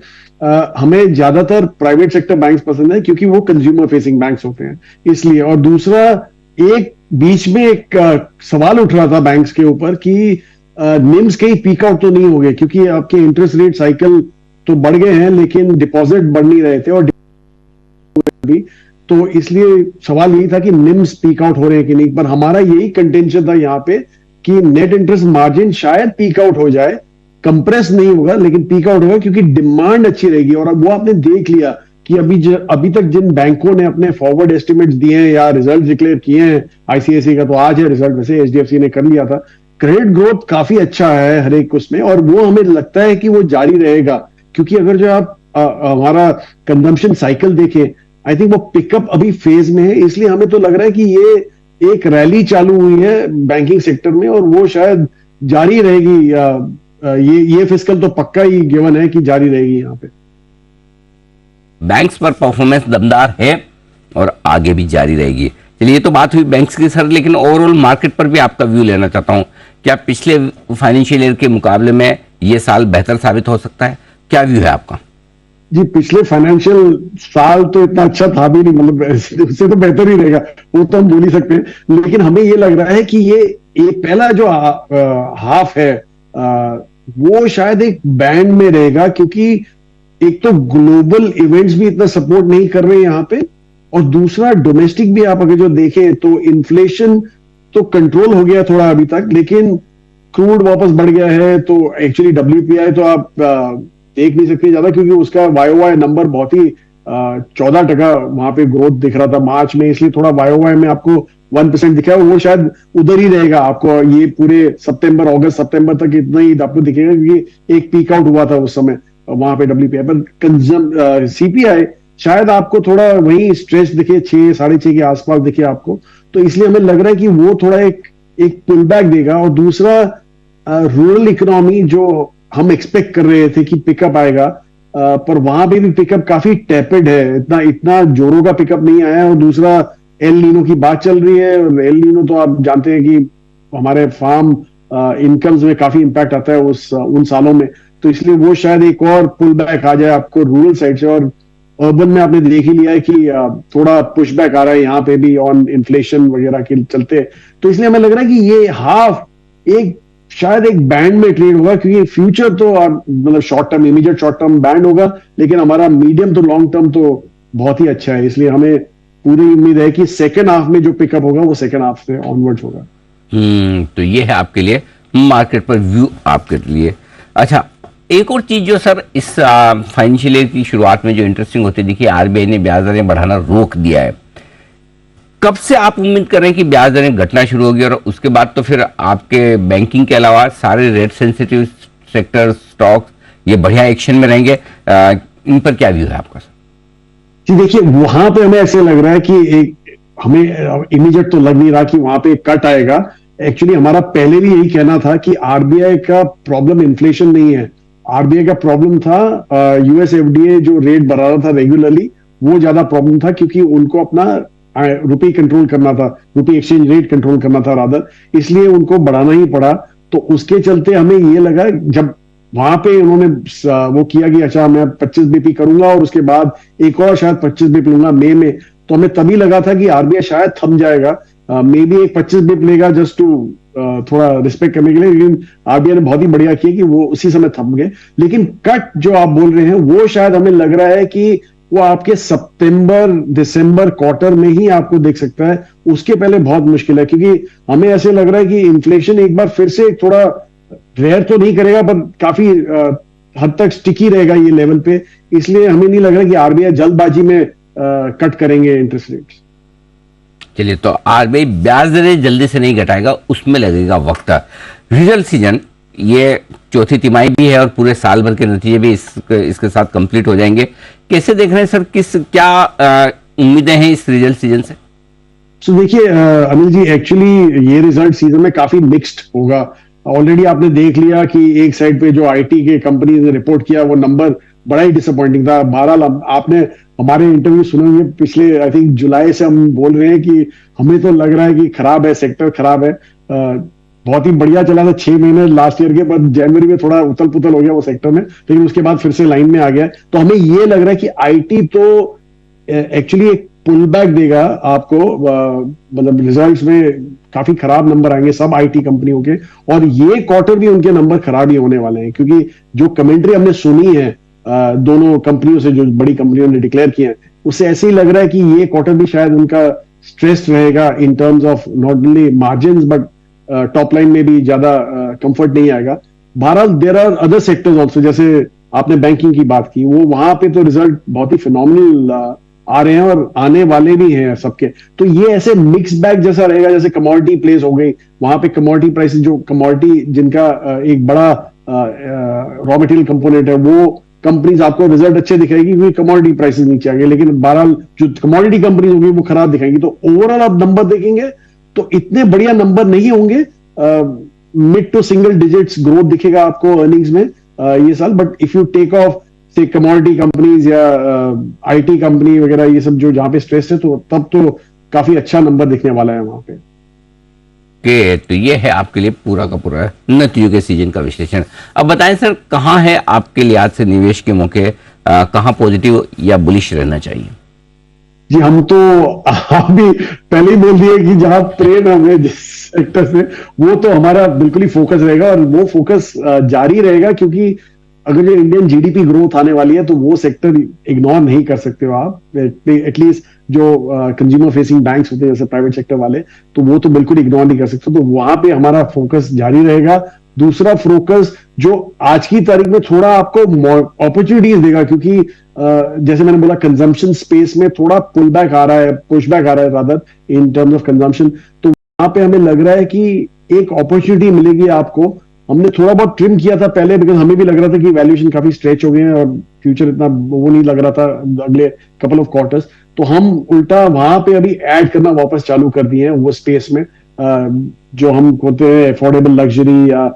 हमें ज्यादातर प्राइवेट सेक्टर बैंक्स पसंद है क्योंकि वो कंज्यूमर फेसिंग बैंक्स होते हैं, इसलिए। और दूसरा, एक बीच में एक सवाल उठ रहा था बैंक्स के ऊपर कि निम्स कहीं पीक आउट तो नहीं हो गए, क्योंकि आपके इंटरेस्ट रेट साइकिल तो बढ़ गए हैं लेकिन डिपॉजिट बढ़ नहीं रहे थे, और भी तो इसलिए सवाल यही था कि निम्स पीक आउट हो रहे हैं कि नहीं। पर हमारा यही कंटेंशन था यहाँ पे कि नेट इंटरेस्ट मार्जिन शायद पीक आउट हो जाए, कंप्रेस नहीं होगा लेकिन पीक आउट होगा, क्योंकि डिमांड अच्छी रहेगी। और अब वो आपने देख लिया कि अभी तक जिन बैंकों ने अपने फॉरवर्ड एस्टिमेट्स दिए हैं या रिजल्ट डिक्लेयर किए हैं, ICICI का तो आज है रिजल्ट, वैसे HDFC ने कर लिया था, क्रेडिट ग्रोथ काफी अच्छा है हर एक उसमें, और वो हमें लगता है कि वो जारी रहेगा, क्योंकि अगर जो आप हमारा कंजम्पशन साइकिल देखें, आई थिंक वो पिकअप अभी फेज में है, इसलिए हमें तो लग रहा है कि ये एक रैली चालू हुई है बैंकिंग सेक्टर में और वो शायद जारी रहेगी। ये फिस्कल तो पक्का ही गिवन है कि जारी रहेगी यहाँ पे। बैंक्स पर परफॉर्मेंस दमदार है और आगे भी जारी रहेगी। चलिए, ये तो बात हुई बैंक्स की सर, लेकिन ओवरऑल मार्केट पर भी आपका व्यू लेना चाहता हूं। क्या पिछले फाइनेंशियल ईयर के मुकाबले में ये साल बेहतर साबित हो सकता है? क्या व्यू है आपका? जी, पिछले फाइनेंशियल साल तो इतना अच्छा था भी नहीं, मतलब उससे तो बेहतर ही रहेगा, वो तो हम बोल ही सकते हैं, लेकिन हमें ये लग रहा है कि ये पहला जो हाफ है वो शायद एक बैंड में रहेगा, क्योंकि एक तो ग्लोबल इवेंट्स भी इतना सपोर्ट नहीं कर रहे हैं यहाँ पे, और दूसरा डोमेस्टिक भी आप अगर जो देखें तो इन्फ्लेशन तो कंट्रोल हो गया थोड़ा अभी तक, लेकिन क्रूड वापस बढ़ गया है, तो एक्चुअली WPI तो आप देख नहीं सकते ज्यादा, क्योंकि उसका YOY नंबर बहुत ही 14% वहां पे ग्रोथ दिख रहा था मार्च में, इसलिए थोड़ा YOY में आपको 1% दिखा है, वो शायद उधर ही रहेगा आपको ये पूरे अगस्त सितंबर तक इतना ही आपको दिखेगा, क्योंकि एक पीक आउट हुआ था उस समय वहां पे WPI पर। CPI शायद आपको थोड़ा वही स्ट्रेच दिखे, 6-6.5 के आसपास दिखे आपको, तो इसलिए हमें लग रहा है कि वो थोड़ा एक पुल बैक देगा। और दूसरा रूरल इकोनॉमी जो हम एक्सपेक्ट कर रहे थे कि पिकअप आएगा, पर वहां पे भी पिकअप काफी टैपेड है, इतना जोरों का पिकअप नहीं आया है। और दूसरा एल नीनो की बात चल रही है, और एल नीनो तो आप जानते हैं कि हमारे फार्म इनकम्स में काफी इंपैक्ट आता है उन सालों में, तो इसलिए वो शायद एक और पुल बैक आ जाए आपको रूरल साइड से। और अर्बन में आपने देख ही लिया है कि थोड़ा पुश बैक आ रहा है यहाँ पे भी ऑन इन्फ्लेशन वगैरह के चलते, तो इसलिए हमें लग रहा है कि ये हाफ शायद एक बैंड में ट्रेड होगा, क्योंकि फ्यूचर तो मतलब इमीडिएट शॉर्ट टर्म बैंड होगा, लेकिन हमारा मीडियम तो लॉन्ग टर्म तो बहुत ही अच्छा है, इसलिए हमें पूरी उम्मीद है कि सेकेंड हाफ में जो पिकअप होगा वो सेकेंड हाफ से ऑनवर्ड्स होगा। तो ये है आपके लिए मार्केट पर व्यू आपके लिए। अच्छा, एक और चीज जो सर इस फाइनेंशियल ईयर की शुरुआत में जो इंटरेस्टिंग होती है, देखिए RBI ने ब्याज दरें बढ़ाना रोक दिया है। कब से आप उम्मीद कर रहे हैं कि ब्याज दरें घटना शुरू होगी, और उसके बाद तो फिर आपके बैंकिंग के अलावा सारे रेट सेंसिटिव सेक्टर स्टॉक्स ये बढ़िया एक्शन में रहेंगे? इन पर क्या व्यू है आपका? जी देखिए, वहां पे हमें ऐसे लग रहा है कि हमें इमीडिएट तो लग नहीं रहा कि वहां पे कट आएगा। एक्चुअली हमारा पहले भी यही कहना था कि RBI का प्रॉब्लम इन्फ्लेशन नहीं है, RBI का प्रॉब्लम था US FDA जो रेट बढ़ा रहा था रेगुलरली, वो ज्यादा प्रॉब्लम था, क्योंकि उनको अपना रुपये कंट्रोल करना था, रुपये एक्सचेंज रेट कंट्रोल करना था रादर, इसलिए उनको बढ़ाना ही पड़ा। तो उसके चलते हमें ये लगा, जब वहां पे उन्होंने वो किया कि अच्छा मैं 25 BP करूंगा और उसके बाद एक और शायद 25 BP लूंगा मई में, तो हमें तभी लगा था कि RBI शायद थम जाएगा, मे भी एक 25 BP लेगा जस्ट टू थोड़ा रिस्पेक्ट करने के लिए, लेकिन RBI ने बहुत ही बढ़िया किया कि वो उसी समय थम गए। लेकिन कट जो आप बोल रहे हैं वो शायद हमें लग रहा है कि वो आपके सितंबर-दिसंबर क्वार्टर में ही आपको देख सकता है, उसके पहले बहुत मुश्किल है, क्योंकि हमें ऐसे लग रहा है कि इन्फ्लेशन एक बार फिर से थोड़ा रेयर तो नहीं करेगा, पर काफी हद तक स्टिकी रहेगा ये लेवल पे, इसलिए हमें नहीं लग रहा कि RBI जल्दबाजी में कट करेंगे इंटरेस्ट रेट्स। चलिए, तो RBI ब्याज दरें जल्दी से नहीं घटाएगा, उसमें लगेगा वक्त। रिजल्ट सीजन ये चौथी तिमाही भी है और पूरे साल भर के नतीजे भी इसके साथ कंप्लीट हो जाएंगे। कैसे देख रहे हैं सर, क्या उम्मीदें हैं इस रिजल्ट सीजन से? तो देखिए अनिल जी, एक्चुअली ये रिजल्ट सीजन में काफी मिक्स्ड होगा। ऑलरेडी आपने देख लिया कि एक साइड पे जो IT के कंपनी ने रिपोर्ट किया वो नंबर बड़ा ही डिसअपॉइंटिंग था। 12 आपने हमारे इंटरव्यू सुने होंगे पिछले, आई थिंक जुलाई से हम बोल रहे हैं कि हमें तो लग रहा है कि खराब है, सेक्टर खराब है। बहुत ही बढ़िया चला था 6 महीने लास्ट ईयर के, पर जनवरी में थोड़ा उथल पुथल हो गया वो सेक्टर में, लेकिन उसके बाद फिर से लाइन में आ गया। तो हमें ये लग रहा है कि IT तो एक्चुअली एक पुल बैक देगा आपको, मतलब रिजल्ट्स में काफी खराब नंबर आएंगे सब IT कंपनियों के, और ये क्वार्टर भी उनके नंबर खराब ही होने वाले हैं, क्योंकि जो कमेंट्री हमने सुनी है दोनों कंपनियों से, जो बड़ी कंपनियों ने डिक्लेयर किया है, उससे ऐसे ही लग रहा है कि ये क्वार्टर भी शायद उनका स्ट्रेस रहेगा in terms of not only margins but top line में भी ज्यादा कंफर्ट नहीं आएगा। बहरहाल there are other sectors also, जैसे आपने बैंकिंग की बात की, वो वहां पे तो रिजल्ट बहुत ही फिनोमिनल आ रहे हैं और आने वाले भी हैं सबके। तो ये ऐसे मिक्स बैग जैसा रहेगा, जैसे कमोडिटी प्लेस हो गई, वहां पे कमोडिटी प्राइसेस, जो कमोडिटी जिनका एक बड़ा रॉ मटेरियल कंपोनेंट है, वो कंपनीज आपको रिजल्ट अच्छे दिखाएगी क्योंकि कमोडिटी प्राइसेस नीचे आ गए, लेकिन बहरहाल जो कमोडिटी कंपनीज होगी वो खराब दिखाएंगी। तो ओवरऑल आप नंबर देखेंगे तो इतने बढ़िया नंबर नहीं होंगे, mid to single digits growth दिखेगा आपको अर्निंग्स में ये साल। But if you take off से कमोडिटी कंपनीज या आईटी कंपनी वगैरह, ये सब जो जहां पे स्ट्रेस है, तो तब तो काफी अच्छा नंबर दिखने वाला है वहां पे। तो ये है आपके लिए पूरा का पूरा नतीजों के सीजन का विश्लेषण। अब बताएं सर, कहां है आपके लिहाज से निवेश के मौके, कहां पॉजिटिव या बुलिश रहना चाहिए? जी, हम तो आप भी पहले ही बोल दिए कि जहां ट्रेन हमें जिस सेक्टर से, वो तो हमारा बिल्कुल ही फोकस रहेगा और वो फोकस जारी रहेगा, क्योंकि अगर जो इंडियन जीडीपी ग्रोथ आने वाली है तो वो सेक्टर इग्नोर नहीं कर सकते हो आप। एटलीस्ट जो कंज्यूमर फेसिंग बैंक्स होते हैं जैसे प्राइवेट सेक्टर वाले, तो वो तो बिल्कुल इग्नोर नहीं कर सकते। तो वहां पे हमारा फोकस जारी रहेगा। दूसरा फोकस जो आज की तारीख में थोड़ा आपको अपॉर्चुनिटीज देगा, क्योंकि जैसे मैंने बोला कंजम्पशन स्पेस में थोड़ा पुल बैक आ रहा है, पुश बैक आ रहा है rather in terms of consumption. तो वहां पे हमें लग रहा है कि एक अपॉर्चुनिटी मिलेगी आपको। हमने थोड़ा बहुत ट्रिम किया था पहले, बिकॉज हमें भी लग रहा था कि वैल्यूएशन काफी स्ट्रेच हो गए हैं और फ्यूचर इतना वो नहीं लग रहा था अगले कपल ऑफ क्वार्टर्स। तो हम उल्टा वहां पे अभी ऐड करना वापस चालू कर दिए हैं वो स्पेस में, जो हम कहते हैं अफोर्डेबल लग्जरी या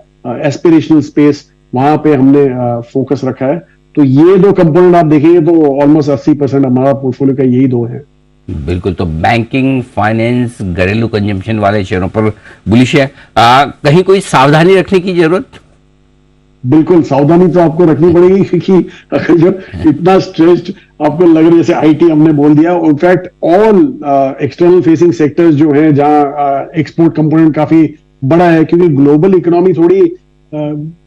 एस्पिरेशनल स्पेस, वहां पे हमने फोकस रखा है। तो ये दो कंपोनेंट आप देखेंगे तो ऑलमोस्ट 80% हमारा पोर्टफोलियो का यही दो है। बिल्कुल। तो बैंकिंग, फाइनेंस, घरेलू कंजम्पशन वाले शेयरों पर बुलिश है। कहीं कोई सावधानी रखने की जरूरत? बिल्कुल सावधानी तो आपको रखनी पड़ेगी, क्योंकि अगर जो इतना स्ट्रेस्ड आपको लग रहा है, जैसे आईटी हमने बोल दिया, in fact all external facing sectors जो हैं जहां एक्सपोर्ट कंपोनेंट काफी बड़ा है, क्योंकि ग्लोबल इकोनॉमी थोड़ी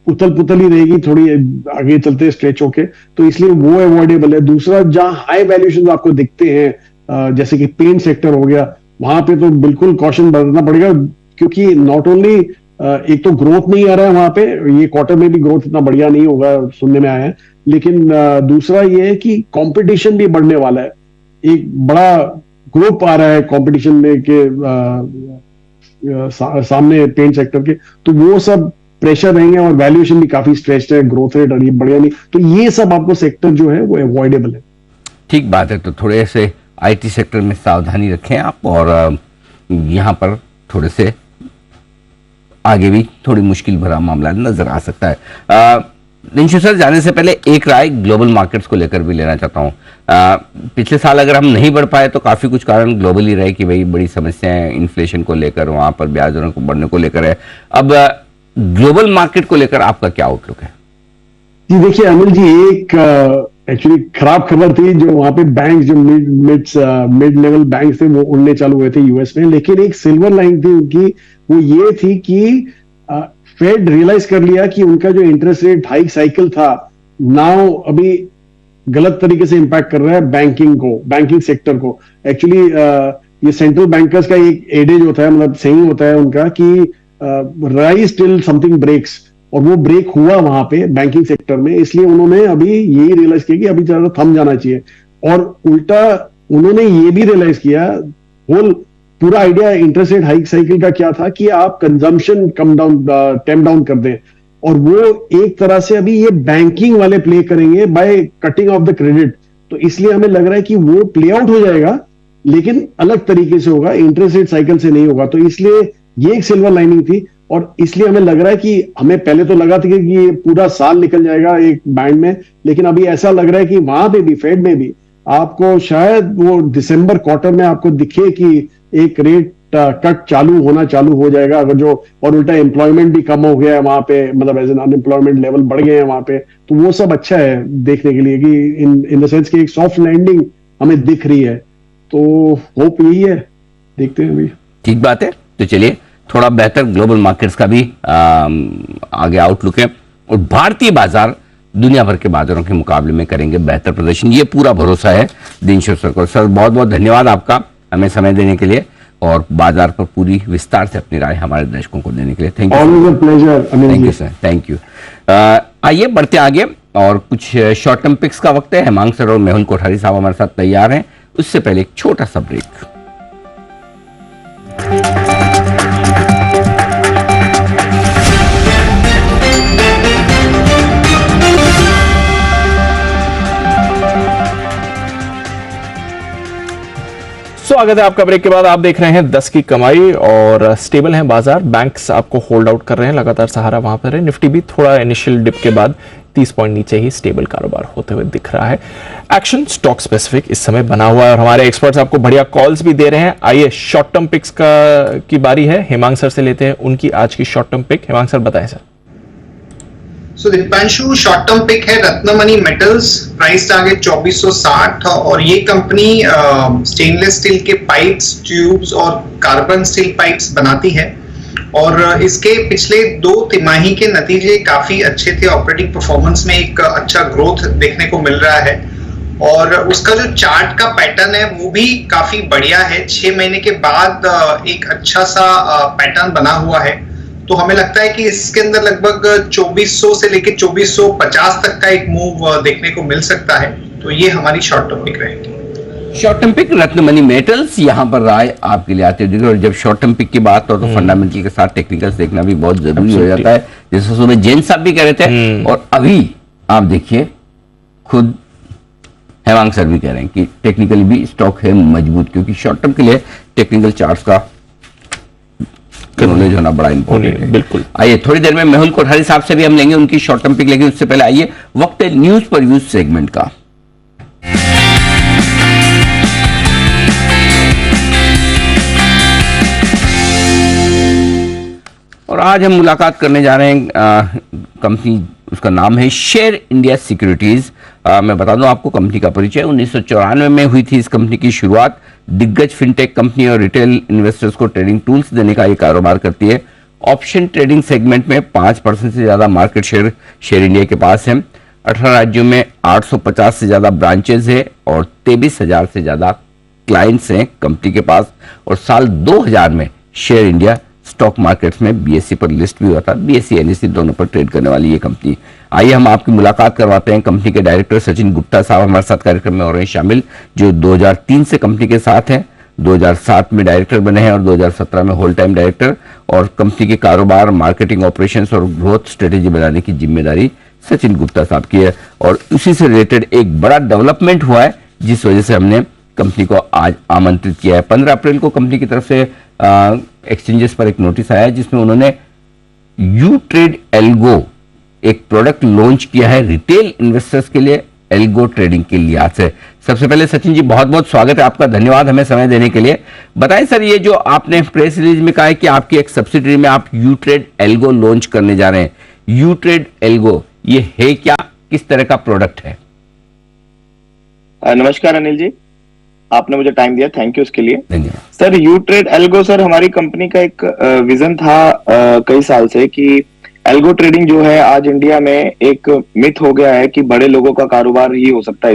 उथल पुथल ही रहेगी थोड़ी आगे चलते स्ट्रेच होके, तो इसलिए वो अवॉइडेबल है। दूसरा, जहां हाई वैल्यूएशन आपको दिखते हैं जैसे कि पेंट सेक्टर हो गया, वहां पे तो बिल्कुल कॉशन बरतना पड़ेगा, क्योंकि नॉट ओनली एक तो ग्रोथ नहीं आ रहा है वहां पे, ये क्वार्टर में भी ग्रोथ इतना बढ़िया नहीं होगा सुनने में आया है, लेकिन दूसरा ये है कि कंपटीशन भी बढ़ने वाला है। एक बड़ा ग्रुप आ रहा है कंपटीशन में के सामने पेंट सेक्टर के, तो वो सब प्रेशर रहेंगे और वैल्यूएशन भी काफी स्ट्रेच्ड है, ग्रोथ रेट और ये बढ़िया नहीं, तो ये सब आपको सेक्टर जो है वो अवॉइडेबल है। ठीक बात है। तो थोड़े से आईटी सेक्टर में सावधानी रखें आप, और यहां पर थोड़े से आगे भी थोड़ी मुश्किल भरा मामला नजर आ सकता है। दिनशु सर, जाने से पहले एक राय ग्लोबल मार्केट्स को लेकर भी लेना चाहता हूं। पिछले साल अगर हम नहीं बढ़ पाए तो काफी कुछ कारण ग्लोबली रहे कि भाई बड़ी समस्याएं इन्फ्लेशन को लेकर, वहां पर ब्याज दरों को बढ़ने को लेकर है। अब ग्लोबल मार्केट को लेकर आपका क्या आउटलुक है? जी देखिए अनिल जी, एक एक्चुअली खराब खबर थी जो वहां पे बैंक जो मिड लेवल बैंक थे वो उड़ने चालू हुए थे यूएस में, लेकिन एक सिल्वर लाइन थी उनकी, वो ये थी कि फेड रियलाइज कर लिया कि उनका जो इंटरेस्ट रेट हाइक साइकिल था नाउ अभी गलत तरीके से इंपैक्ट कर रहा है बैंकिंग सेक्टर को। एक्चुअली ये सेंट्रल बैंकर्स का एक एडेज होता है, मतलब सही होता है उनका कि राइज टिल समथिंग ब्रेक्स, और वो ब्रेक हुआ वहां पे बैंकिंग सेक्टर में, इसलिए उन्होंने अभी यही रियलाइज किया कि अभी ज्यादा थम जाना चाहिए। और उल्टा उन्होंने ये भी रियलाइज किया, होल पूरा idea interest rate hike cycle का क्या था कि आप कंजम्पशन टेम्प डाउन कर दें, और वो एक तरह से अभी ये बैंकिंग वाले प्ले करेंगे by cutting of the credit. तो इसलिए हमें लग रहा है कि वो प्ले आउट हो जाएगा, लेकिन अलग तरीके से होगा, इंटरेस्ट रेट साइकिल से नहीं होगा। तो इसलिए ये एक सिल्वर लाइनिंग थी, और इसलिए हमें लग रहा है कि हमें पहले तो लगा था कि ये पूरा साल निकल जाएगा एक बैंड में, लेकिन अभी ऐसा लग रहा है कि वहां पे भी फेड में भी आपको शायद वो दिसंबर क्वार्टर में आपको दिखे कि एक रेट कट चालू हो जाएगा। अगर जो और उल्टा एम्प्लॉयमेंट भी कम हो गया है वहां पे, मतलब एज एन अनएम्प्लॉयमेंट लेवल बढ़ गए हैं वहां पे, तो वो सब अच्छा है देखने के लिए कि इन द सेंस कि एक सॉफ्ट लैंडिंग हमें दिख रही है। तो होप यही है, देखते हैं अभी। ठीक बात है। तो चलिए थोड़ा बेहतर ग्लोबल मार्केट्स का भी आगे आउटलुक है, और भारतीय बाजार दुनिया भर के बाजारों के मुकाबले में करेंगे बेहतर प्रदर्शन, ये पूरा भरोसा है दिनशु सर को। सर बहुत बहुत धन्यवाद आपका हमें समय देने के लिए और बाजार पर पूरी विस्तार से अपनी राय हमारे दर्शकों को देने के लिए। Thank you sir, thank you. आइए बढ़ते आगे, और कुछ शॉर्ट टर्म पिक्स का वक्त है। हेमांग सर और मेहुल कोठारी साहब हमारे साथ तैयार हैं, उससे पहले एक छोटा सा ब्रेक। स्वागत है आपका ब्रेक के बाद। आप देख रहे हैं 10 की कमाई और स्टेबल है बाजार। बैंक्स आपको होल्ड आउट कर रहे हैं, लगातार सहारा वहां पर है। निफ्टी भी थोड़ा इनिशियल डिप के बाद 30 पॉइंट नीचे ही स्टेबल कारोबार होते हुए दिख रहा है। एक्शन स्टॉक स्पेसिफिक इस समय बना हुआ है और हमारे एक्सपर्ट्स आपको बढ़िया कॉल्स भी दे रहे हैं। आइए शॉर्ट टर्म पिक्स की बारी है। हेमांग सर से लेते हैं उनकी आज की short term pick. Hemang sir बताएं sir. So Deepanshu, short term pick है रत्नमणि मेटल्स, प्राइस टारगेट 2460 और ये कंपनी स्टेनलेस स्टील के पाइप्स, ट्यूब्स और कार्बन स्टील पाइप्स बनाती है और इसके पिछले 2 तिमाही के नतीजे काफी अच्छे थे। ऑपरेटिंग परफॉर्मेंस में एक अच्छा ग्रोथ देखने को मिल रहा है और उसका जो चार्ट का पैटर्न है वो भी काफी बढ़िया है। 6 महीने के बाद एक अच्छा सा पैटर्न बना हुआ है, तो हमें लगता है कि इसके अंदर लगभग 2400 से लेकर 2450 तक का एक मूव देखने को मिल सकता है। तो ये हमारी शॉर्ट टर्म पिक रहेगी। Short term pick Ratnamani metals यहां पर राय आपके लिए आते हुए। और जब शॉर्ट टर्म पिक की बात हो तो फंडामेंटल के साथ टेक्निकल्स देखना भी बहुत जरूरी हो जाता है, जैसे सुबह जैन साहब भी कह रहे थे और अभी आप देखिए खुद हेमांग सर भी कह रहे हैं कि टेक्निकली भी स्टॉक है मजबूत, क्योंकि शॉर्ट टर्म के लिए टेक्निकल चार्ट्स का नॉलेज होना बड़ा इंपॉर्टेंट है। बिल्कुल। आइए थोड़ी देर में मेहुल कोठारी साहब से भी हम लेंगे उनकी शॉर्ट टर्म पिक, लेकिन उससे पहले आइए वक्त है न्यूज पर व्यूज सेगमेंट का। और आज हम मुलाकात करने जा रहे हैं कंपनी, उसका नाम है शेयर इंडिया सिक्योरिटीज। मैं बता दूं आपको कंपनी का परिचय 1994 में हुई थी इस कंपनी की शुरुआत। दिग्गज फिनटेक कंपनी और रिटेल इन्वेस्टर्स को ट्रेडिंग टूल्स देने का ये कारोबार करती है। ऑप्शन ट्रेडिंग सेगमेंट में 5% से ज्यादा मार्केट शेयर इंडिया के पास है। 18 राज्यों में 850 से ज्यादा ब्रांचेज है और 23,000 से ज्यादा क्लाइंट्स हैं कंपनी के पास। और साल 2000 में शेयर इंडिया स्टॉक मार्केट्स में बीएसई पर लिस्ट भी हुआ था। बीएसई एनएसई दोनों पर ट्रेड करने वाली ये कंपनी। आइए हम आपकी मुलाकात करवाते हैं कंपनी के डायरेक्टर सचिन गुप्ता साहब हमारे साथ कार्यक्रम में हो रहे हैं शामिल, जो 2003 से कंपनी के साथ हैं। 2007 में डायरेक्टर बने हैं और 2017 में होल टाइम डायरेक्टर। और कंपनी के कारोबार, मार्केटिंग, ऑपरेशंस और ग्रोथ स्ट्रेटेजी बनाने की जिम्मेदारी सचिन गुप्ता साहब की है। और उसी से रिलेटेड एक बड़ा डेवलपमेंट हुआ है जिस वजह से हमने कंपनी को आज आमंत्रित किया है। 15 अप्रैल को कंपनी की तरफ से एक्सचेंजेस पर एक नोटिस आया है जिसमें उन्होंने यू ट्रेड एल्गो एक प्रोडक्ट लॉन्च किया है रिटेल इन्वेस्टर्स के लिए, एल्गो ट्रेडिंग के लिहाज से। सबसे पहले सचिन जी बहुत बहुत स्वागत है आपका, धन्यवाद हमें समय देने के लिए। बताएं सर, ये जो आपने प्रेस रिलीज में कहा है कि आपकी एक सब्सिडरी में आप यू ट्रेड एल्गो लॉन्च करने जा रहे हैं, यू ट्रेड एल्गो ये है क्या, किस तरह का प्रोडक्ट है? नमस्कार अनिल जी, आपने मुझे टाइम दिया, थैंक यू उसके लिए। धन्यवाद sir. You trade algo sir हमारी कंपनी का एक विजन था कई साल से कि एल्गो ट्रेडिंग जो है आज इंडिया में एक मिथ हो गया है कि बड़े लोगों का कारोबार ही हो सकता है।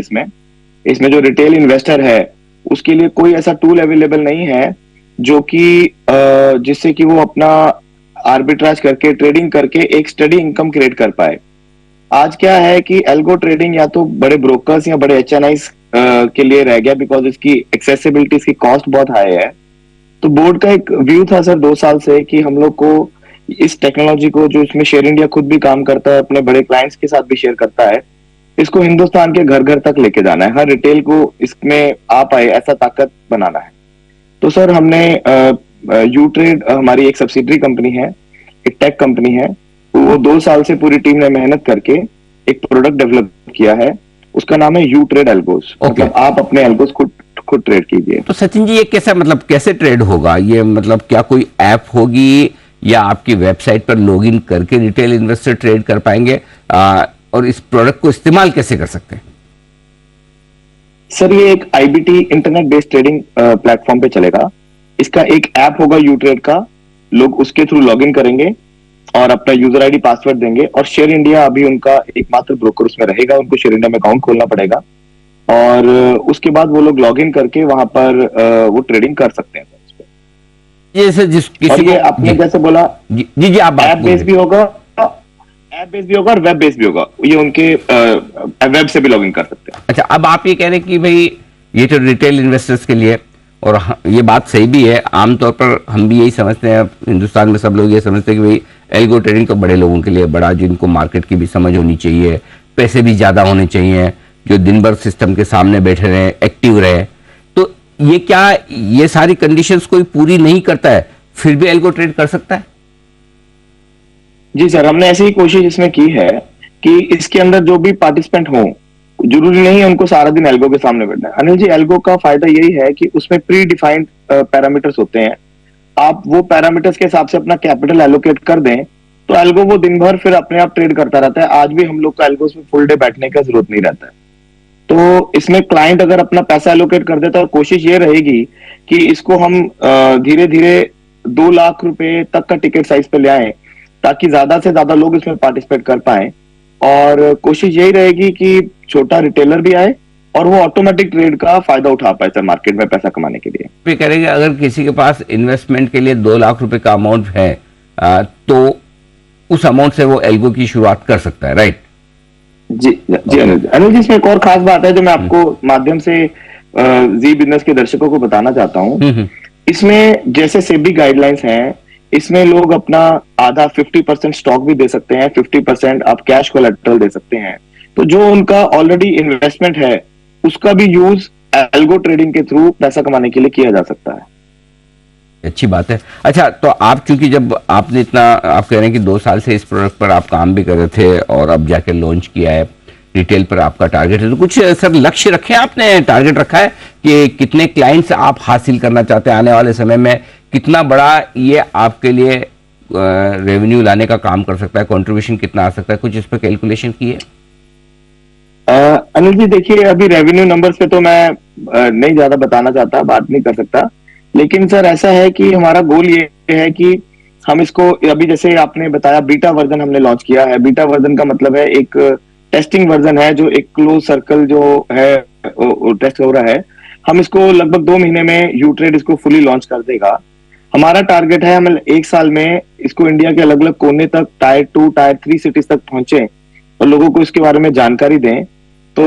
इसमें जो रिटेल इन्वेस्टर है उसके लिए कोई ऐसा टूल अवेलेबल नहीं है जो कि जिससे कि वो अपना आर्बिट्राज करके ट्रेडिंग करके एक स्टडी इनकम क्रिएट कर पाए। आज क्या है कि एल्गो ट्रेडिंग या तो बड़े ब्रोकर्स या बड़े एचएनआईज के लिए रह गया, बिकॉज इसकी एक्सेसिबिलिटी, इसकी कॉस्ट बहुत हाई है। तो बोर्ड का एक व्यू था सर 2 साल से कि हम लोग को इस टेक्नोलॉजी को, जो इसमें शेयर इंडिया खुद भी काम करता है, अपने बड़े क्लाइंट्स के साथ भी शेयर करता है, इसको हिंदुस्तान के घर घर तक लेके जाना है, हर रिटेल को इसमें आ पाए ऐसा ताकत बनाना है। तो सर हमने यू ट्रेड हमारी एक सब्सिडरी कंपनी है, एक टेक कंपनी है, वो 2 साल से पूरी टीम ने मेहनत करके एक प्रोडक्ट डेवलप किया है, उसका नाम है यू ट्रेड एल्गोस। मतलब आप अपने एल्गोस खुद ट्रेड कीजिए। तो सचिन जी ये कैसा, मतलब कैसे ट्रेड होगा ये, मतलब क्या कोई ऐप होगी या आपकी वेबसाइट पर लॉगिन करके रिटेल इन्वेस्टर ट्रेड कर पाएंगे, और इस प्रोडक्ट को इस्तेमाल कैसे कर सकते हैं? सर ये एक IBT internet based trading platform पे चलेगा। इसका एक ऐप होगा यू ट्रेड का, लोग उसके थ्रू लॉगिन करेंगे और अपना यूजर आईडी पासवर्ड देंगे और शेयर इंडिया अभी उनका एकमात्र ब्रोकर उसमें रहेगा, उनको शेयर इंडिया में अकाउंट खोलना पड़ेगा और उसके बाद वो लोग लॉगिन करके वहां पर वो ट्रेडिंग कर सकते हैं। जैसे जिस किसी को आपने जैसे बोला जी आप ऐप बेस भी होगा, और वेब बेस भी होगा, ये उनके वेब से भी लॉगिन कर सकते हैं। अच्छा, अब आप ये कह रहे हैं कि भाई ये तो रिटेल इन्वेस्टर्स के लिए, और ये बात सही भी है, आमतौर पर हम भी यही समझते हैं, हिंदुस्तान में सब लोग ये समझते हैं कि भाई एल्गो ट्रेडिंग तो बड़े लोगों के लिए बड़ा, जिनको मार्केट की भी समझ होनी चाहिए, पैसे भी ज़्यादा होने चाहिए, जो दिन भर सिस्टम के सामने बैठे रहे, एक्टिव रहे। तो ये क्या ये सारी कंडीशंस कोई पूरी नहीं करता है फिर भी एल्गो ट्रेड कर सकता है? जी सर, हमने ऐसी ही कोशिश इसमें की है कि इसके अंदर जो भी पार्टिसिपेंट हो, जरूरी नहीं है उनको सारा दिन एल्गो के सामने बैठना है। अनिल जी, एल्गो का फायदा यही है कि उसमें प्री डिफाइंड पैरामीटर्स होते हैं, आप वो पैरामीटर्स के हिसाब से अपना कैपिटल एलोकेट कर दें तो एल्गो वो दिन भर फिर अपने आप ट्रेड करता रहता है। आज भी हम लोग को एल्गोस में फुल डे बैठने का जरूरत नहीं रहता है। तो इसमें क्लाइंट अगर अपना पैसा एलोकेट कर देता है, और कोशिश ये रहेगी कि इसको हम धीरे धीरे 2 लाख रुपए तक का टिकट साइज पे ले आए ताकि ज्यादा से ज्यादा लोग इसमें पार्टिसिपेट कर पाए, और कोशिश यही रहेगी कि छोटा रिटेलर भी आए और वो ऑटोमेटिक ट्रेड का फायदा उठा पाए सर, मार्केट में पैसा कमाने के लिए। करेंगे अगर किसी के पास इन्वेस्टमेंट के लिए 2 लाख रुपए का अमाउंट है तो उस अमाउंट से वो एल्गो की शुरुआत कर सकता है, राइट? जी जी अनिल जी, इसमें एक और खास बात है जो मैं आपको माध्यम से जी बिजनेस के दर्शकों को बताना चाहता हूँ। इसमें जैसे सेबी गाइडलाइंस हैं, इसमें लोग अपना आधा 50% स्टॉक भी दे सकते हैं, 50% आप कैश कोलैटरल दे सकते हैं। तो जो उनका ऑलरेडी इन्वेस्टमेंट है उसका भी यूज एल्गो ट्रेडिंग के थ्रू पैसा कमाने के लिए किया जा सकता है। अच्छी बात है। अच्छा, तो आप चूंकि जब आपने इतना, आप कह रहे हैं कि 2 साल से इस प्रोडक्ट पर आप काम भी कर रहे थे और अब जाके लॉन्च किया है, रिटेल पर आपका टारगेट है, तो कुछ सर लक्ष्य रखे हैं आपने, टारगेट रखा है कि कितने क्लाइंट्स आप हासिल करना चाहते हैं आने वाले समय में, कितना बड़ा ये आपके लिए रेवेन्यू लाने का काम कर सकता है, कंट्रीब्यूशन कितना आ सकता है, कुछ इस पर कैलकुलेशन की है? अनिल जी देखिए, अभी रेवेन्यू नंबर्स पे तो मैं नहीं ज्यादा बताना चाहता, बात नहीं कर सकता, लेकिन सर ऐसा है कि हमारा गोल ये है कि हम इसको, अभी जैसे आपने बताया बीटा वर्जन हमने लॉन्च किया है। बीटा वर्जन का मतलब है एक टेस्टिंग वर्जन है, जो एक क्लोज सर्कल जो है टेस्ट हो रहा है। हम इसको लगभग 2 महीने में यूट्रेड इसको फुली लॉन्च कर देगा। हमारा टारगेट है हम 1 साल में इसको इंडिया के अलग अलग कोने तक, टायर 2 टायर 3 सिटीज तक पहुंचे और लोगों को इसके बारे में जानकारी दें। तो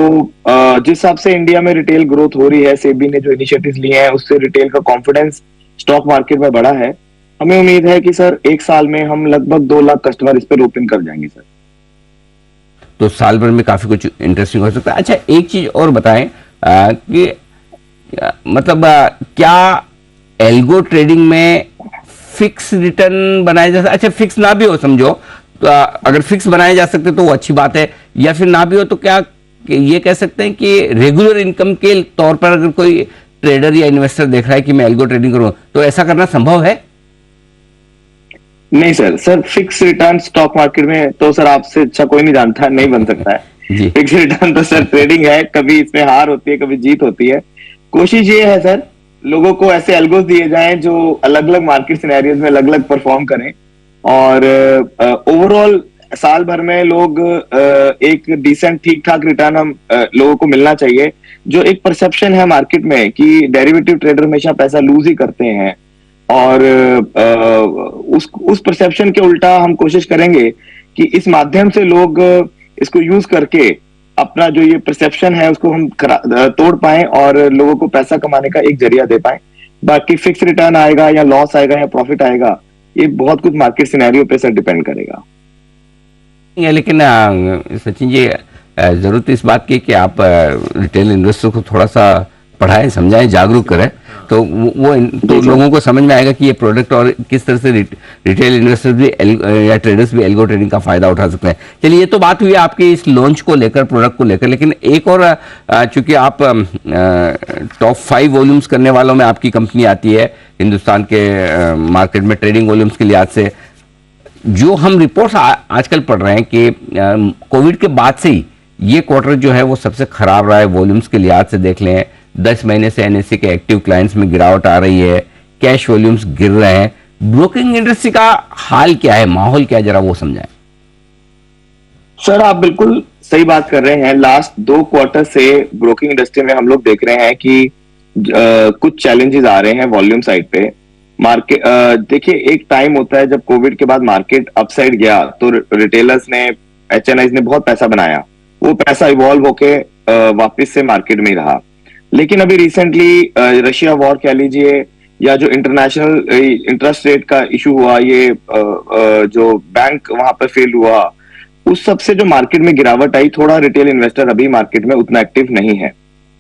जिस हिसाब से इंडिया में रिटेल ग्रोथ हो रही है, सेबी ने जो इनिशिएटिव्स लिए हैं उससे रिटेल का कॉन्फिडेंस स्टॉक मार्केट में बढ़ा है। हमें उम्मीद है कि सर 1 साल में हम लगभग 2 लाख कस्टमर इस पर ओपन कर जाएंगे सर। तो साल भर में काफी कुछ इंटरेस्टिंग हो सकता है। अच्छा, एक चीज और बताएं कि मतलब क्या एल्गो ट्रेडिंग में फिक्स रिटर्न बनाया जा सकता? अच्छा, फिक्स ना भी हो समझो, तो अगर फिक्स बनाए जा सकते तो वो अच्छी बात है, या फिर ना भी हो तो क्या ये कह सकते हैं कि रेगुलर इनकम के तौर पर अगर कोई ट्रेडर या इन्वेस्टर देख रहा है कि मैं एल्गो ट्रेडिंग करूं तो ऐसा करना संभव है? नहीं sir fix return stock market में तो सर आपसे अच्छा कोई नहीं जानता, नहीं बन सकता है। फिक्स रिटर्न तो सर ट्रेडिंग है, कभी इसमें हार होती है, कभी जीत होती है। कोशिश ये है सर, लोगों को ऐसे एल्गोस दिए जाएं जो अलग अलग मार्केट सिनेरियोज में अलग अलग परफॉर्म करें, और ओवरऑल साल भर में लोग एक डिसेंट ठीक ठाक रिटर्न हम लोगों को मिलना चाहिए। जो एक परसेप्शन है मार्केट में कि डेरिवेटिव ट्रेडर हमेशा पैसा लूज ही करते हैं, और उस परसेप्शन के उल्टा हम कोशिश करेंगे कि इस माध्यम से लोग इसको यूज करके अपना जो ये परसेप्शन है उसको हम तोड़ पाएं और लोगों को पैसा कमाने का एक जरिया दे पाएं। बाकी फिक्स रिटर्न आएगा या लॉस आएगा या प्रॉफिट आएगा, ये बहुत कुछ मार्केट सिनेरियो पे सर डिपेंड करेगा। लेकिन सचिन जी, जरूरत इस बात की कि आप रिटेल इन्वेस्टर को थोड़ा सा पढ़ाएं, समझाएं, जागरूक करें, तो वो तो लोगों को समझ में आएगा कि ये प्रोडक्ट और किस तरह से रिटेल इन्वेस्टर्स भी या ट्रेडर्स भी एल्गो ट्रेडिंग का फायदा उठा सकते हैं। चलिए, ये तो बात हुई आपकी इस लॉन्च को लेकर, प्रोडक्ट को लेकर, लेकिन एक और, चूंकि आप टॉप 5 वॉल्यूम्स करने वालों में आपकी कंपनी आती है हिंदुस्तान के मार्केट में ट्रेडिंग वॉल्यूम्स के लिहाज से, जो हम रिपोर्ट्स आजकल पढ़ रहे हैं कि कोविड के बाद से ही ये क्वार्टर जो है वो सबसे खराब रहा है वॉल्यूम्स के लिहाज से। देख लें 10 महीने से एनएससी के एक्टिव क्लाइंट्स में गिरावट आ रही है, कैश वॉल्यूम्स गिर रहे हैं। ब्रोकिंग इंडस्ट्री का हाल क्या है, माहौल क्या है, जरा वो समझाएं। सर आप बिल्कुल सही बात कर रहे हैं। लास्ट 2 क्वार्टर से ब्रोकिंग इंडस्ट्री में हम लोग देख रहे हैं कि कुछ चैलेंजेस आ रहे हैं वॉल्यूम साइड पे। मार्केट देखिए, एक टाइम होता है जब कोविड के बाद मार्केट अपसाइड गया तो रिटेलर्स ने, एचएनआईज ने बहुत पैसा बनाया, वो पैसा इवॉल्व होके वापस से मार्केट में ही रहा। लेकिन अभी रिसेंटली रशिया वॉर कह लीजिए, या जो इंटरनेशनल इंटरेस्ट रेट का इशू हुआ, ये जो बैंक वहां पर फेल हुआ, उस सब से जो मार्केट में गिरावट आई, थोड़ा रिटेल इन्वेस्टर अभी मार्केट में उतना एक्टिव नहीं है।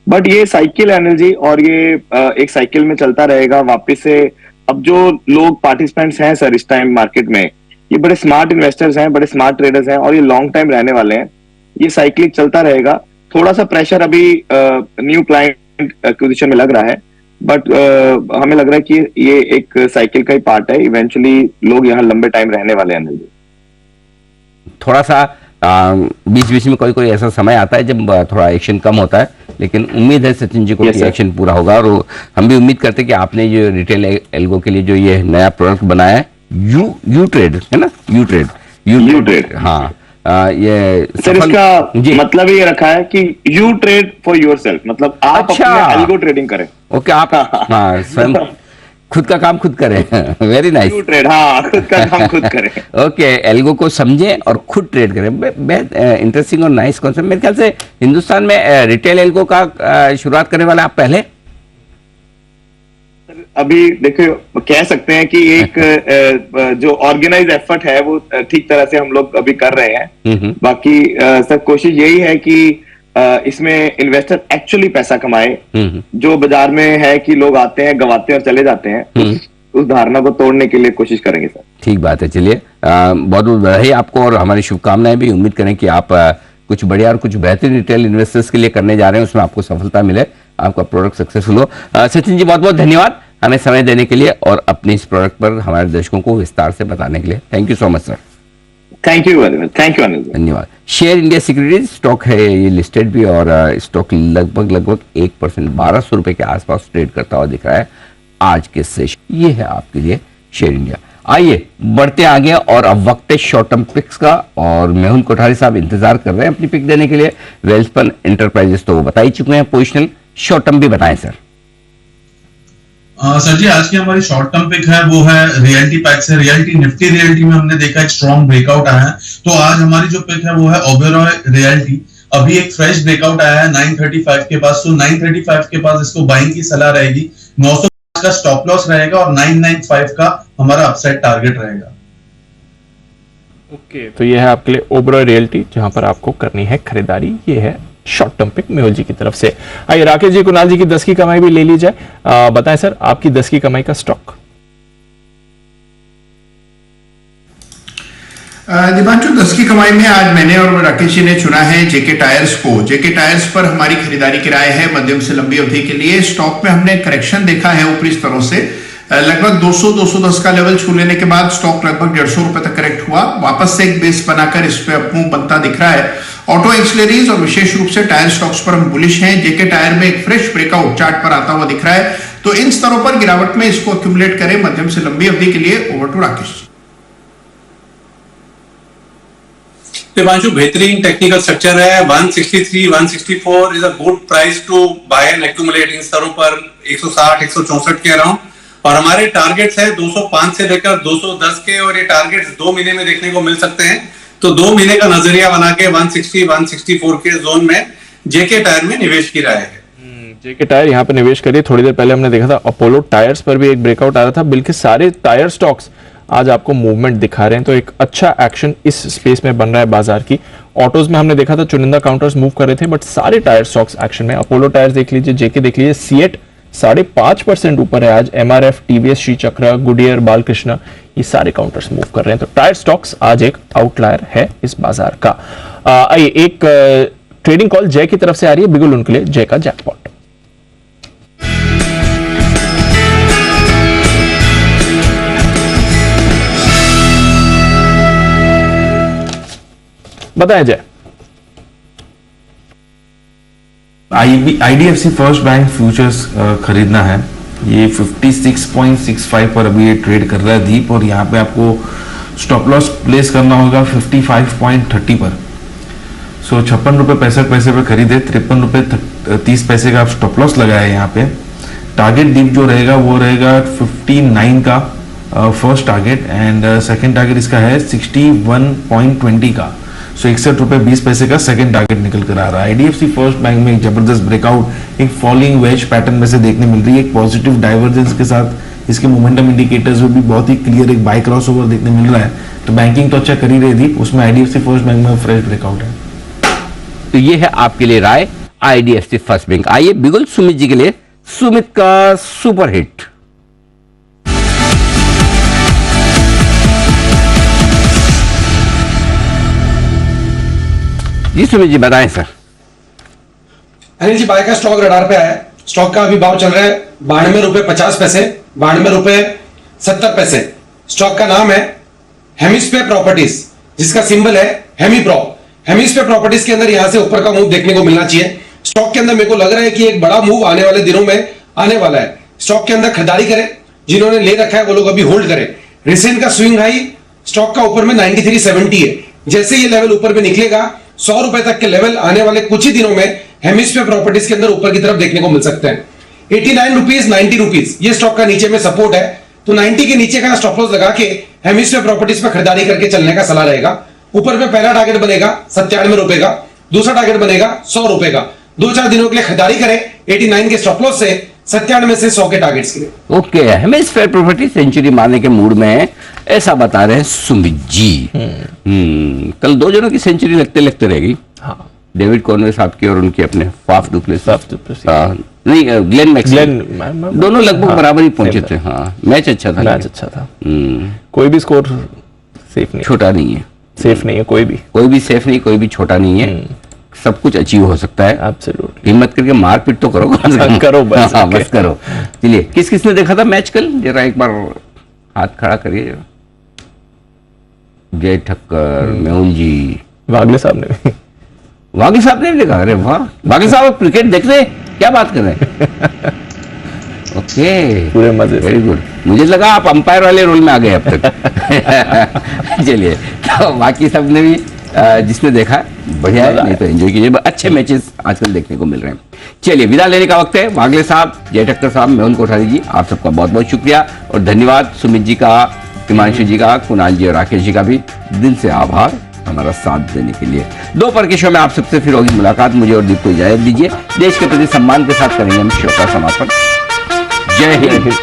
बट ये साइकिल एनर्जी और ये एक साइकिल में चलता रहेगा वापस से। अब जो लोग पार्टिसिपेंट्स हैं सर इस टाइम मार्केट में, ये बड़े स्मार्ट इन्वेस्टर्स हैं, बड़े स्मार्ट ट्रेडर्स हैं, और ये लॉन्ग टाइम रहने वाले हैं। ये साइकिल चलता रहेगा। थोड़ा सा प्रेशर अभी न्यू क्लाइंट एक्विजिशन में लग रहा है, बट हमें लग रहा है कि ये एक साइकिल का ही पार्ट है। इवेंचुअली लोग यहाँ लंबे टाइम रहने वाले हैं। थोड़ा सा बीच बीच में कोई कोई ऐसा समय आता है जब थोड़ा एक्शन कम होता है, लेकिन उम्मीद है सचिन जी को कि एक्शन पूरा होगा। और हम भी उम्मीद करते हैं कि आपने जो रिटेल एल्गो के लिए जो ये नया प्रोडक्ट बनाया है, यू ट्रेड है ना, यू ट्रेड, हाँ, ये सर इसका मतलब ये रखा है कि यू ट्रेड फॉर योरसेल्फ, मतलब आप अपने एल्गो ट्रेडिंग करें। ओके, आप हाँ स्वयं खुद का काम खुद करें। वेरी नाइस, ट्रेड, हाँ, खुद का काम खुद करें। ओके, एल्गो को समझें और खुद ट्रेड करें। बेहद इंटरेस्टिंग और नाइस कॉन्सेप्ट। मेरे ख्याल से हिंदुस्तान में रिटेल एल्गो का शुरुआत करने वाला आप पहले। अभी देखो, कह सकते हैं कि एक जो ऑर्गेनाइज एफर्ट है वो ठीक तरह से हम लोग अभी कर रहे हैं। बाकी सर कोशिश यही है कि इसमें इन्वेस्टर एक्चुअली पैसा कमाए। जो बाजार में है कि लोग आते हैं, गवाते हैं और चले जाते हैं, उस धारणा को तोड़ने के लिए कोशिश करेंगे सर। ठीक बात है। चलिए, बहुत बहुत बधाई आपको और हमारी शुभकामनाएं भी। उम्मीद करें कि आप कुछ बढ़िया और कुछ बेहतरीन रिटेल इन्वेस्टर्स के लिए करने जा रहे हैं, उसमें आपको सफलता मिले, आपका प्रोडक्ट सक्सेसफुल हो। सचिन जी, बहुत बहुत धन्यवाद हमें समय देने के लिए और अपने इस प्रोडक्ट पर हमारे दर्शकों को विस्तार से बताने के लिए। Thank you so much sir. Thank you very much. Thank you Anil. धन्यवाद। शेयर इंडिया सिक्योरिटीज स्टॉक है, ये लिस्टेड भी, और स्टॉक लगभग 1% 1200 रुपए के आसपास ट्रेड करता हुआ दिख रहा है आज के सेशन। ये है आपके लिए शेयर इंडिया। आइए बढ़ते आगे, और अब वक्त है शॉर्ट टर्म पिक्स का, और मेहुल कोठारी साहब इंतजार कर रहे हैं अपनी पिक देने के लिए। वेल्सपन एंटरप्राइजेस तो वो बता ही चुके हैं, पोजिशनल। शॉर्ट टर्म भी बताएं सर। सर जी, आज की हमारी शॉर्ट टर्म पिक है वो है रियल्टी पैक से। रियल्टी निफ्टी रियल्टी में हमने देखा एक स्ट्रॉन्ग ब्रेकआउट आया है, तो आज हमारी जो पिक है वो है ओबेरॉय रियल्टी। अभी एक फ्रेश ब्रेकआउट आया है 935 के पास, तो 935 के पास इसको बाइंग की सलाह रहेगी। 905 का स्टॉप लॉस रहेगा और 995 का हमारा अपसाइड टारगेट रहेगा। ओके, तो ये है आपके लिए ओबेरॉय रियल्टी, जहां पर आपको करनी है खरीदारी। ये है शॉर्ट टर्म पिक मेहुल जी की तरफ से। आइए राकेश जी, कुणाल जी की 10 की कमाई भी ले ली जाए। बताएं सर, आपकी 10 की कमाई का स्टॉक। दिवांशु, 10 की कमाई में आज मैंने और राकेश जी ने चुना है जेके टायर्स को। जेके टायर्स पर हमारी खरीदारी की राय है मध्यम से लंबी अवधि के लिए। स्टॉक में हमने करेक्शन देखा है ऊपरी स्तरों से, लगभग 200-210 का लेवल छू लेने के बाद स्टॉक लगभग 150 रुपए तक करेक्ट हुआ। वापस से एक बेस बनाकर इस पे अपमूव बनता दिख रहा है। ऑटो एक्सिलरीज और विशेष रूप से टायर स्टॉक्स पर हम बुलिश हैं। जेके टायर में एक फ्रेश ब्रेकआउट चार्ट पर आता हुआ दिख रहा है, तो इन स्तरों पर गिरावट में इसको एक्यूमुलेट करें मध्यम से लंबी अवधि के लिए। Over to Rakesh. दिवांशु, बेहतरीन टेक्निकल स्ट्रक्चर है। 163, 164 is a good price to buy and accumulate. इन स्तरों पर 160, 164 कह रहा हूं, और हमारे टारगेट्स है 205 से लेकर 210 के, और ये टारगेट्स 2 महीने में देखने को मिल सकते हैं। तो 2 महीने का नजरिया बना के 160, 164 के जोन में जेके टायर में निवेश की राय है। जेके टायर यहाँ पे निवेश करिए। थोड़ी देर पहले हमने देखा था अपोलो टायर्स पर भी एक ब्रेकआउट आ रहा था। बल्कि सारे टायर स्टॉक्स आज आपको मूवमेंट दिखा रहे हैं, तो एक अच्छा एक्शन इस स्पेस में बन रहा है बाजार की। ऑटोज में हमने देखा था चुनिंदा काउंटर्स मूव कर रहे थे, बट सारे टायर स्टॉक्स एक्शन में। अपोलो टायर्स देख लीजिए, जेके देख लीजिए, सीएट 5.5% ऊपर है आज। एमआरएफ, टीवीएस, श्री चक्र, गुडियर, बालकृष्ण, ये सारे काउंटर्स मूव कर रहे हैं। तो टायर स्टॉक्स आज एक आउटलायर है इस बाजार का। आइए, एक ट्रेडिंग कॉल जय की तरफ से आ रही है, बिगुल उनके लिए जय का जैकपॉट। बताएं जय। आईडीएफसी फर्स्ट बैंक फ्यूचर्स खरीदना है। ये 56.65 पर अभी ये ट्रेड कर रहा है दीप, और यहाँ पे आपको स्टॉप लॉस प्लेस करना होगा 55.30 पर। सो 56 रुपये 65 पैसे पे खरीदे, 53 रुपये 30 पैसे का आप स्टॉप लॉस लगाए यहाँ पे। टारगेट दीप जो रहेगा वो रहेगा 59 का first target, and second target इसका है 61.20 का। ₹61.20 का सेकंड टारगेट निकल कर आ रहा है। आईडीएफसी फर्स्ट बैंक में एक जबरदस्त ब्रेकआउट एक फॉलिंग वेज पैटर्न में से देखने मिल रही है। एक पॉजिटिव डाइवर्जेंस के साथ इसके मोमेंटम इंडिकेटर्स में भी बहुत ही क्लियर एक बाय क्रॉस ओवर देखने मिल रहा है। तो बैंकिंग तो अच्छा कर ही रही थी, उसमें आईडीएफसी फर्स्ट बैंक में फ्रेश ब्रेकआउट है। तो ये है आपके लिए राय आईडीएफसी फर्स्ट बैंक। आइए बिगुल सुमित जी के लिए सुमित का सुपर हिट। जी सुमित जी बताएं सर। अनिल जी बाय का स्टॉक रडार पे आया। स्टॉक का अभी भाव चल रहा है ₹92.50, ₹92.70। स्टॉक का नाम है हेमिस्फेयर प्रॉपर्टीज, जिसका सिंबल है हेमीप्रो। हेमिस्फेयर प्रॉपर्टीज के अंदर यहां से ऊपर का मूव देखने को मिलना चाहिए। स्टॉक के अंदर मेरे को लग रहा है कि एक बड़ा मूव आने वाले दिनों में आने वाला है। स्टॉक के अंदर खरीदारी करें, जिन्होंने ले रखा है वो लोग अभी होल्ड करें। रिसेंट का स्विंग हाई स्टॉक का ऊपर में 93.70 है। जैसे ये लेवल ऊपर में निकलेगा ₹100 तक के लेवल आने वाले कुछ ही दिनों में हेमिस्फेयर प्रॉपर्टीज के अंदर ऊपर की तरफ देखने को मिल सकते हैं। ₹89, ₹90 ये स्टॉक का नीचे में सपोर्ट है, तो 90 के नीचे का स्टॉप लॉस लगा के हेमिस्फेयर प्रॉपर्टीज पर खरीदारी करके चलने का सलाह रहेगा। ऊपर में पहला टारगेट बनेगा ₹97 का, दूसरा टारगेट बनेगा ₹100 का। 2-4 दिनों के लिए खरीदारी करें 89 के स्टॉप लॉस से, 97 से 100 के टारगेट्स के लिए। ओके, हेमिस्फेयर प्रॉपर्टी सेंचुरी मारने के मूड में है, ऐसा बता रहे हैं सुमित जी। कल दो जनों की सेंचुरी लगते रहेगी। हाँ। डेविड कॉर्नवे साहब की और उनके अपने फाफ डुप्लेसिस नहीं ग्लेन मैक्सवेल, दोनों लगभग बराबर ही पहुंचे थे। हाँ मैच अच्छा था। कोई भी स्कोर सेफ नहीं, छोटा नहीं है, सेफ नहीं है, कोई भी सेफ नहीं, कोई भी छोटा नहीं है। सब कुछ अचीव हो सकता है। एब्सोल्युटली। हिम्मत करके मारपीट तो करो, करो बस। हाँ, बस करो। चलिए किस किसने देखा था मैच कल, जरा एक बार हाथ खड़ा करिए। जय ठक्कर, मेहुल जी, वागले साहब ने भी। वागले साहब ने भी देखा? अरे वाह, वागले साहब क्रिकेट देख रहे हैं, क्या बात कर रहे हैं? ओके, पूरे मजे, वेरी गुड। मुझे लगा आप अंपायर वाले रोल में आ गए अब तक। चलिए, तो बाकी सब ने भी जिसने देखा बढ़िया है, नहीं तो एंजॉय कीजिए। अच्छे मैचेस आजकल देखने को मिल रहे हैं। चलिए विदा लेने का वक्त है। वागले साहब, जय ठक्कर साहब, मेहुल कोठारी जी, आप सबका बहुत बहुत शुक्रिया और धन्यवाद। सुमित जी का, हिमांशु जी का, कुणाल जी और राकेश जी का भी दिल से आभार हमारा साथ देने के लिए। दोपहर के शो में आप सबसे फिर होगी मुलाकात। मुझे और दीप को इजाजत दीजिए। देश के प्रति सम्मान के साथ करेंगे हम शो का समापन। जय हिंद।